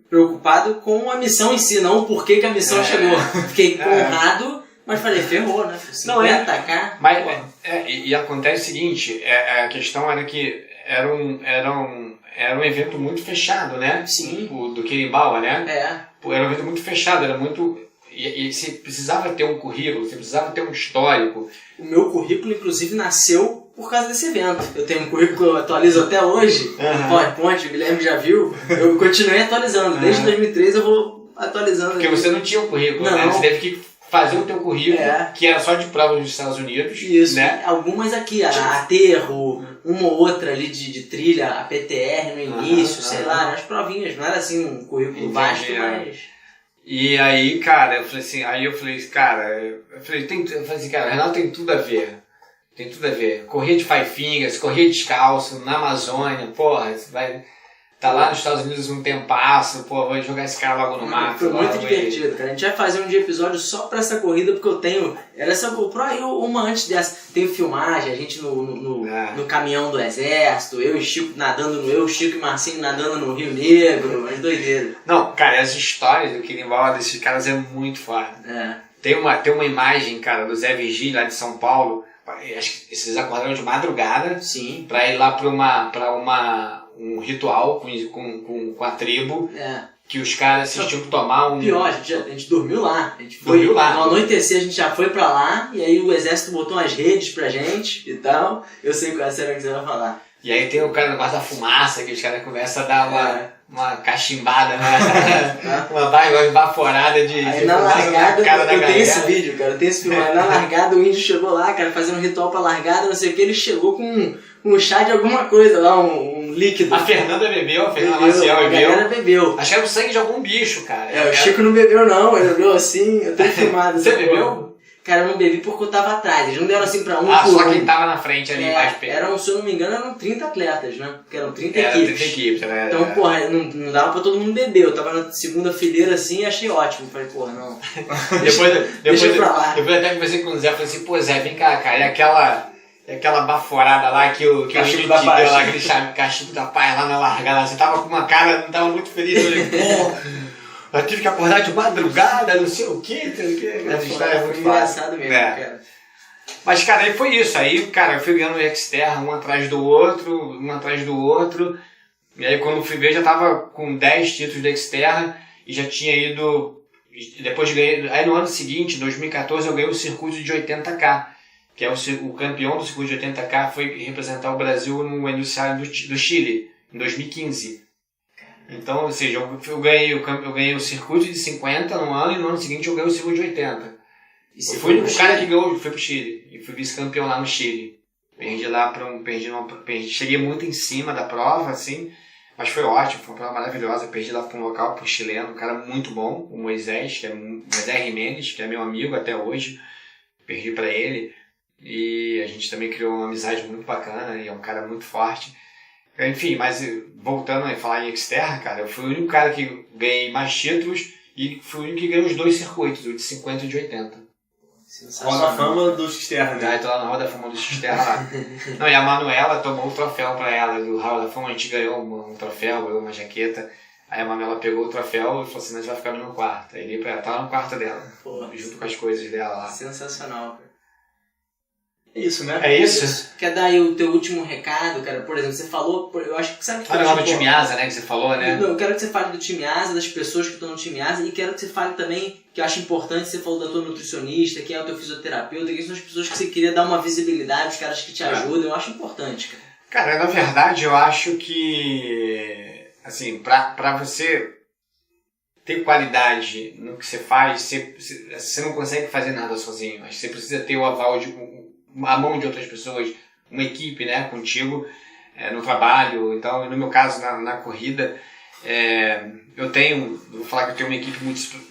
preocupado com a missão em si, não o porquê que a missão chegou. Fiquei honrado, mas falei, ferrou, né? 50K. Mas, e acontece o seguinte, a questão era que era um evento muito fechado, né? Sim. Do Quirimbau, né? Era um evento muito fechado, era muito... E você precisava ter um currículo, você precisava ter um histórico. O meu currículo, inclusive, nasceu por causa desse evento. Eu tenho um currículo que eu atualizo até hoje, PowerPoint, o Guilherme já viu. Eu continuei atualizando, desde 2003 eu vou atualizando. Porque você não tinha um currículo, né? Você teve que fazer o teu currículo, que era só de provas dos Estados Unidos. Isso, né? Algumas aqui, a Aterro, uma ou outra ali de trilha, a PTR no início, sei lá, as provinhas, não era assim um currículo vasto, mas... E aí, cara, eu falei assim, cara, Renato tem tudo a ver. Tem tudo a ver. Correr de Five Fingers, correr descalço, na Amazônia, porra, Tá lá nos Estados Unidos um tempasso, pô, vou jogar esse cara logo no mato. Foi muito divertido, cara. A gente vai fazer um dia episódio só pra essa corrida, porque eu tenho... Era essa GoPro aí, uma antes dessa. Tem filmagem, a gente no caminhão do exército, eu e Chico nadando Chico e Marcinho nadando no Rio Negro, as doideiras. Não, cara, as histórias do Quirimbó desses caras é muito foda. Tem uma imagem, cara, do Zé Virgílio lá de São Paulo. Acho que vocês acordaram de madrugada. Sim. Pra ir lá pra um ritual com a tribo. Que os caras tinham que tomar um... Pior, a gente dormiu lá. A gente foi, no anoitecer a gente já foi pra lá, e aí o exército botou umas redes pra gente e tal. Eu sei qual será que você vai falar. E aí tem o cara negócio da fumaça, que os caras começam a dar uma cachimbada, né? uma baforada de aí na largada, cara da eu tenho galera. esse vídeo, cara, eu tenho esse filme. Na largada o índio chegou lá, cara, fazendo um ritual pra largada, não sei o que, ele chegou com um chá de alguma coisa lá, um líquido. A Fernanda bebeu, a Fernanda Maciel bebeu. A galera bebeu. Acho que era o sangue de algum bicho, cara. O Chico não bebeu não, ele bebeu assim, eu tenho filmado. Você bebeu? Cara, eu não bebi porque eu tava atrás, eles não deram assim pra um por só um. quem tava na frente ali mais perto. Se eu não me engano, eram 30 atletas, né? Porque eram 30 equipes. 30 equipes, né? Então, porra, não dava pra todo mundo beber. Eu tava na segunda fileira assim e achei ótimo. Falei, porra, não. depois até conversei com o Zé, falei assim, pô Zé, vem cá, cara, é aquela baforada lá que o índio te deu lá, aquele cachimbo da paz lá na largada, você tava com uma cara, não tava muito feliz, eu falei, pô, eu tive que acordar de madrugada, não sei o que, essa história é muito engraçado mesmo, cara. Mas, cara, aí foi isso, aí, cara, eu fui ganhando o Xterra um atrás do outro, e aí quando fui ver já tava com 10 títulos do Xterra, e já tinha ido, depois ganhei, aí no ano seguinte, 2014, eu ganhei o circuito de 80K, que é o campeão do circuito de 80K, foi representar o Brasil no Industrial do Chile, em 2015. Então, ou seja, eu ganhei o circuito de 50 no ano, e no ano seguinte eu ganhei o circuito de 80. Eu fui o cara que ganhou, foi pro Chile, e fui vice-campeão lá no Chile. Perdi lá cheguei muito em cima da prova, assim, mas foi ótimo, foi uma prova maravilhosa. Perdi lá para um local, para um chileno, um cara muito bom, o Moisés Jimenez, que é meu amigo até hoje. Perdi para ele, e a gente também criou uma amizade muito bacana, e é um cara muito forte. Enfim, mas voltando a falar em Xterra, cara, eu fui o único cara que ganhei mais títulos, e fui o único que ganhou os 2 circuitos, o de 50 e o de 80. Roda da Fama do Xterra, né? Tô lá na Roda da Fama do Xterra lá. Não, e a Manuela tomou um troféu pra ela do Roda da Fama, a gente ganhou um troféu, ganhou uma jaqueta. Aí a Manuela pegou o troféu e falou assim, mas vai ficar no meu quarto. Aí ele tá lá no quarto dela, junto com as coisas dela lá. Sensacional, cara. É isso, né? É isso? Quer dar aí o teu último recado, cara? Por exemplo, você falou, eu acho que sabe que olha o time Asa, né, que você falou, né? Não, eu quero que você fale do time Asa, das pessoas que estão no time Asa, e quero que você fale também, que eu acho importante, você falou da tua nutricionista, quem é o teu fisioterapeuta, quem são as pessoas que você queria dar uma visibilidade, os caras que te ajudam, eu acho importante, cara. Cara, na verdade, eu acho que, assim, pra você ter qualidade no que você faz, você não consegue fazer nada sozinho. Acho que você precisa ter o aval a mão de outras pessoas, uma equipe, né, contigo, no trabalho. Então, no meu caso, na corrida, vou falar que eu tenho uma equipe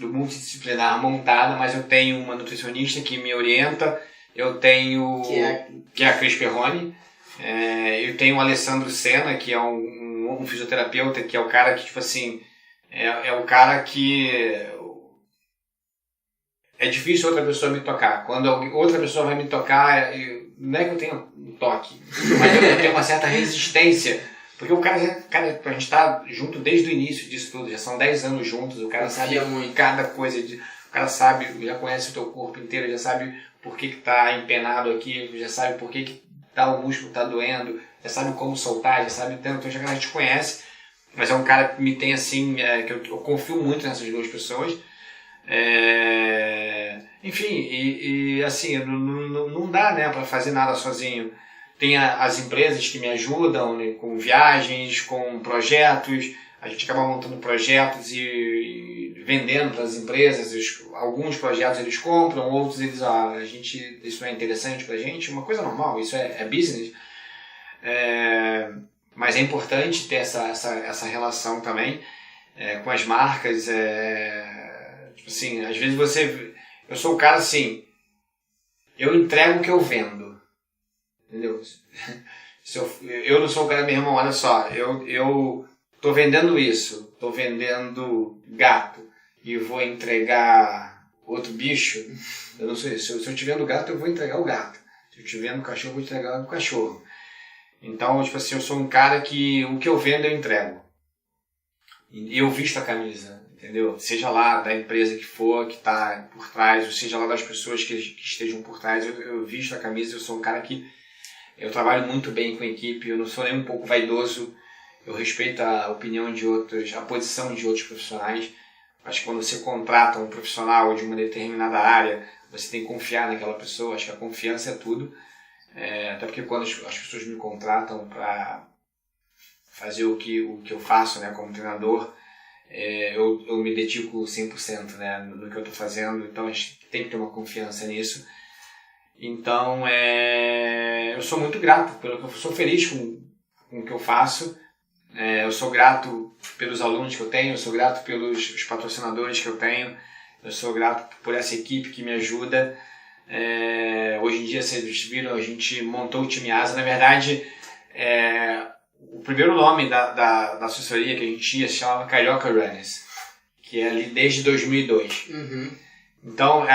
multidisciplinar montada, mas eu tenho uma nutricionista que me orienta, eu tenho, que é a Cris Perrone, eu tenho o Alessandro Senna, que é um fisioterapeuta, que é o cara que, tipo assim, é o cara que... É difícil outra pessoa me tocar. Quando outra pessoa vai me tocar, não é que eu tenha um toque, mas eu tenho uma certa resistência. Porque o cara, a gente tá junto desde o início disso tudo, já são 10 anos juntos, o cara sabe cada coisa, o cara sabe, já conhece o teu corpo inteiro, já sabe por que tá empenado aqui, já sabe por que o músculo tá doendo, já sabe como soltar, já sabe, então a gente conhece, mas é um cara que me tem assim, que eu confio muito nessas duas pessoas. Enfim, e assim, não dá, né, para fazer nada sozinho. Tem as empresas que me ajudam, né, com viagens, com projetos. A gente acaba montando projetos e vendendo para as empresas. Alguns projetos eles compram, outros eles, isso não é interessante para a gente. Uma coisa normal, isso é business. Mas é importante ter essa relação também com as marcas. Tipo assim, às vezes eu sou o cara assim, eu entrego o que eu vendo, entendeu? Eu não sou o cara, meu irmão, olha só, eu tô vendendo isso, tô vendendo gato e vou entregar outro bicho, eu não sei, se eu te vendo gato, eu vou entregar o gato. Se eu te vendo cachorro, eu vou entregar o cachorro. Então, tipo assim, eu sou um cara que o que eu vendo eu entrego. E eu visto a camisa, entendeu? Seja lá da empresa que for, que está por trás, ou seja lá das pessoas que estejam por trás, eu visto a camisa, eu sou um cara que eu trabalho muito bem com a equipe, eu não sou nem um pouco vaidoso, eu respeito a opinião de outros, a posição de outros profissionais. Acho que quando você contrata um profissional de uma determinada área, você tem que confiar naquela pessoa, acho que a confiança é tudo. Até porque quando as pessoas me contratam para fazer o que eu faço, né, como treinador, eu me dedico 100%, né, no que eu estou fazendo, então a gente tem que ter uma confiança nisso. Então, eu sou muito grato, eu sou feliz com o que eu faço, eu sou grato pelos alunos que eu tenho, eu sou grato pelos os patrocinadores que eu tenho, eu sou grato por essa equipe que me ajuda. Hoje em dia, vocês viram, a gente montou o time ASA. Na verdade, o primeiro nome da assessoria que a gente tinha se chamava Carioca Runners, que é ali desde 2002. Uhum. Então,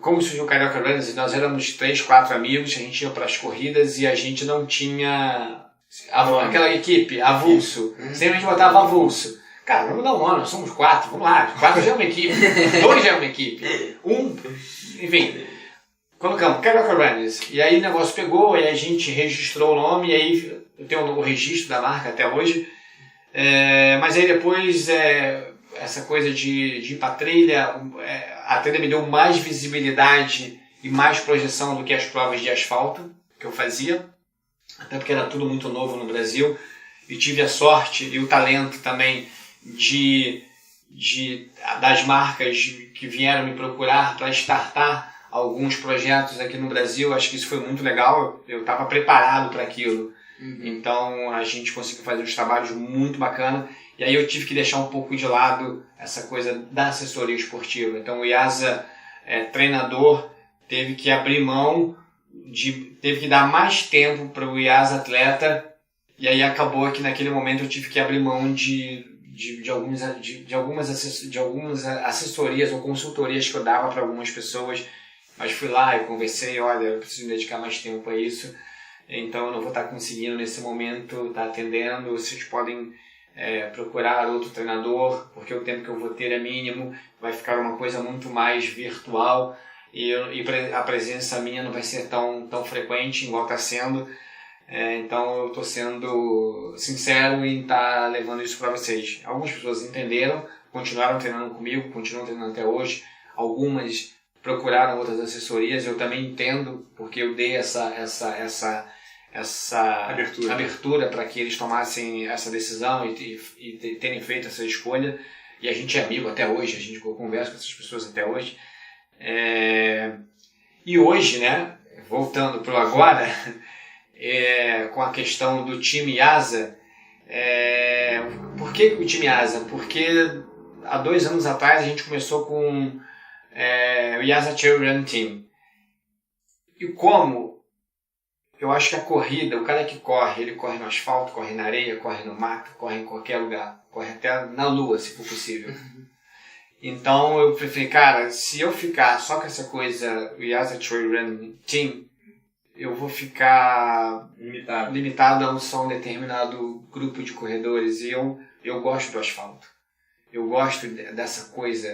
como surgiu o Carioca Runners, nós éramos 3, 4 amigos, a gente ia para as corridas e a gente não tinha aquela equipe, avulso. Sempre a gente botava avulso. Cara, vamos dar um nome, nós somos 4, vamos lá, 4 já é uma equipe, 2 já é uma equipe, enfim. Colocamos Carioca Runners, e aí o negócio pegou, e a gente registrou o nome, e aí eu tenho o registro da marca até hoje, mas aí depois essa coisa de ir para trilha, a trilha me deu mais visibilidade e mais projeção do que as provas de asfalto que eu fazia, até porque era tudo muito novo no Brasil, e tive a sorte e o talento também das marcas que vieram me procurar para startar alguns projetos aqui no Brasil. Acho que isso foi muito legal, eu estava preparado para aquilo. Então a gente conseguiu fazer uns trabalhos muito bacanas, e aí eu tive que deixar um pouco de lado essa coisa da assessoria esportiva. Então o IASA treinador teve que abrir mão, teve que dar mais tempo para o IASA atleta, e aí acabou que naquele momento eu tive que abrir mão de algumas assessorias ou consultorias que eu dava para algumas pessoas. Mas fui lá e conversei, olha, eu preciso dedicar mais tempo a isso, então eu não vou estar conseguindo nesse momento estar atendendo, vocês podem procurar outro treinador, porque o tempo que eu vou ter é mínimo, vai ficar uma coisa muito mais virtual e a presença minha não vai ser tão frequente, igual está sendo. Então eu estou sendo sincero em estar levando isso para vocês. Algumas pessoas entenderam, continuaram treinando comigo, continuam treinando até hoje, algumas procuraram outras assessorias, eu também entendo, porque eu dei essa abertura para que eles tomassem essa decisão e terem feito essa escolha, e a gente é amigo até hoje, a gente conversa com essas pessoas até hoje. E hoje, né, voltando para o agora, com a questão do time ASA, por que o time ASA? Porque há 2 anos atrás a gente começou com o IASA Trail Run Team. E como eu acho que a corrida, o cara que corre, ele corre no asfalto, corre na areia, corre no mato, corre em qualquer lugar, corre até na lua, se for possível. Então eu preferi, cara, se eu ficar só com essa coisa, o IASA Trail Run Team, eu vou ficar limitado a só um determinado grupo de corredores, e eu gosto do asfalto. Eu gosto dessa coisa,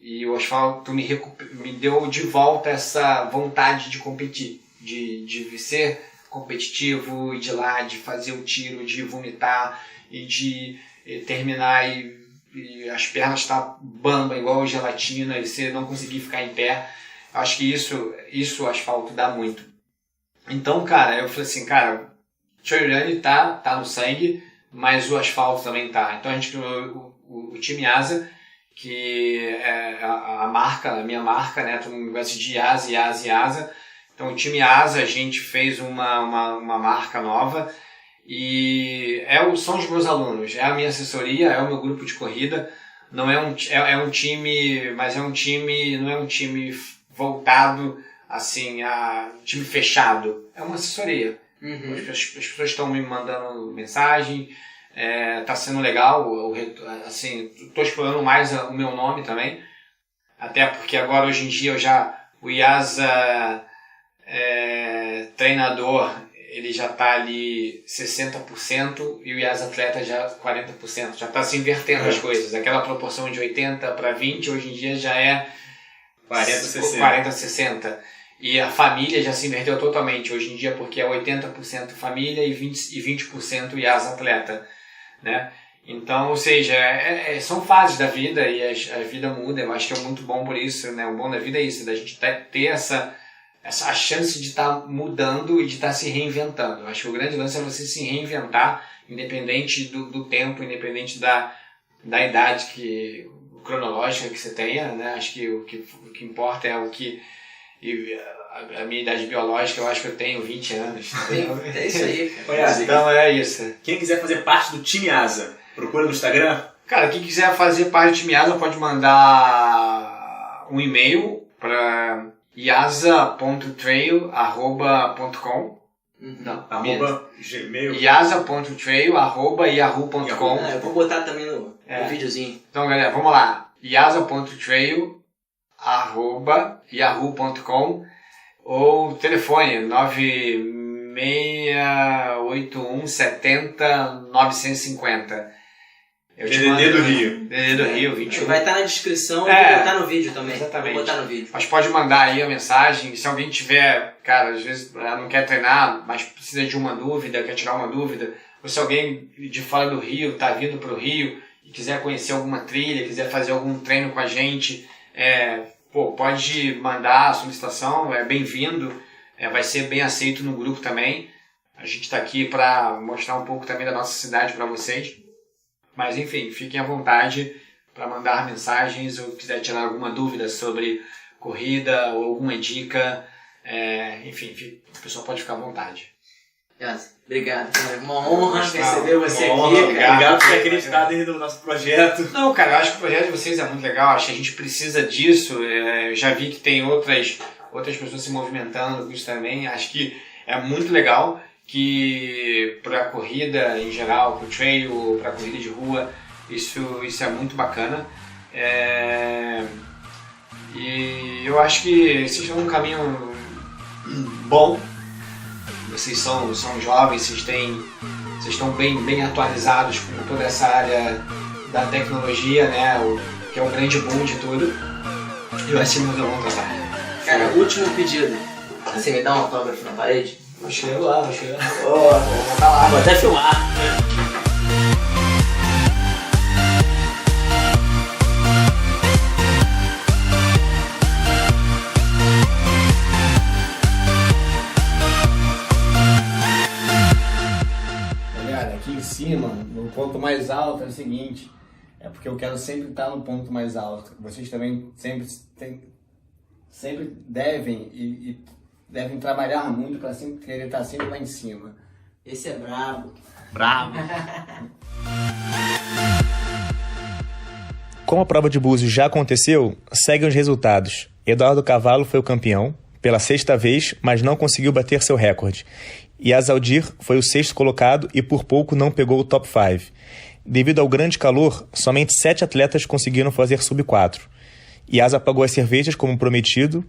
e o asfalto me deu de volta essa vontade de competir, de ser competitivo, e de ir lá, de fazer o tiro, de vomitar, e de terminar e as pernas estar bamba, igual gelatina, e você não conseguir ficar em pé. Acho que isso o asfalto dá muito. Então, cara, eu falei assim, cara, trail running tá no sangue, mas o asfalto também tá. Então a gente criou o time ASA, que é a minha marca, né? Todo mundo gosta de IASA. Então o time ASA, a gente fez uma marca nova, e são os meus alunos, é a minha assessoria, é o meu grupo de corrida. Não é um time, mas não é um time voltado assim a time fechado, é uma assessoria. As pessoas estão me mandando mensagem, Tá sendo legal, assim, tô explorando mais o meu nome também, até porque agora hoje em dia o IASA treinador, ele já está ali 60% e o IASA atleta já 40%, já está se invertendo as coisas, aquela proporção de 80 para 20 hoje em dia já é 40-60. E a família já se inverteu totalmente hoje em dia, porque é 80% família e 20% IASA atleta, né? Então, ou seja, são fases da vida e a vida muda. Eu acho que é muito bom por isso, né? O bom da vida é isso, da gente ter essa chance de estar mudando e de estar se reinventando. Eu acho que o grande lance é você se reinventar, independente do tempo, independente da idade cronológica que você tenha, né? Acho que o que importa é o que... a minha idade biológica, eu acho que eu tenho 20 anos. É isso aí. Então é isso. Quem quiser fazer parte do time ASA, procura no Instagram? Cara, quem quiser fazer parte do time ASA pode mandar um e-mail para iasa.trail@.com. Não, @gmail. iasa.trail@yahoo.com. Eu vou botar também no videozinho. Então, galera, vamos lá. iasa.trail@yahoo.com ou telefone 9681 70 950. DDD do Rio. DDD do Rio, 21. Vai estar na descrição e vou botar no vídeo também. Exatamente. Vou botar no vídeo. Mas pode mandar aí a mensagem. Se alguém tiver, cara, às vezes não quer treinar, mas precisa de uma dúvida, quer tirar uma dúvida, ou se alguém de fora do Rio está vindo para o Rio e quiser conhecer alguma trilha, quiser fazer algum treino com a gente, pode mandar a solicitação, é bem-vindo, vai ser bem aceito no grupo também. A gente está aqui para mostrar um pouco também da nossa cidade para vocês. Mas enfim, fiquem à vontade para mandar mensagens ou quiser tirar alguma dúvida sobre corrida ou alguma dica. Enfim, o pessoal pode ficar à vontade. Obrigado, cara. Uma honra receber você aqui. Obrigado por ter acreditado no nosso projeto. Não, cara, eu acho que o projeto de vocês é muito legal. Acho que a gente precisa disso. Eu já vi que tem outras pessoas se movimentando com isso também. Acho que é muito legal que para a corrida em geral, para o trail, para a corrida de rua, isso é muito bacana. E eu acho que vocês estão num caminho bom. Vocês são jovens, vocês estão bem atualizados com toda essa área da tecnologia, né? Que é o grande boom de tudo. E vai ser muito bom trabalho. Cara, último pedido. Você me dá um autógrafo na parede? Vou chegar lá. Vou botar lá. Vou até filmar. Galera, aqui em cima, no ponto mais alto, é o seguinte, é porque eu quero sempre estar no ponto mais alto. Vocês também sempre devem devem trabalhar muito para sempre querer estar sempre lá em cima. Esse é brabo. Bravo! Como a prova de Búzios já aconteceu, seguem os resultados. Eduardo Cavallo foi o campeão, pela 6ª vez, mas não conseguiu bater seu recorde. E Azaldir foi o 6º colocado e por pouco não pegou o top 5. Devido ao grande calor, somente 7 atletas conseguiram fazer sub 4. Iasa pagou as cervejas como prometido,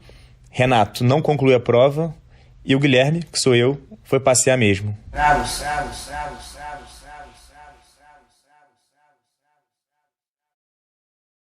Renato não concluiu a prova e o Guilherme, que sou eu, foi passear mesmo. Bravos.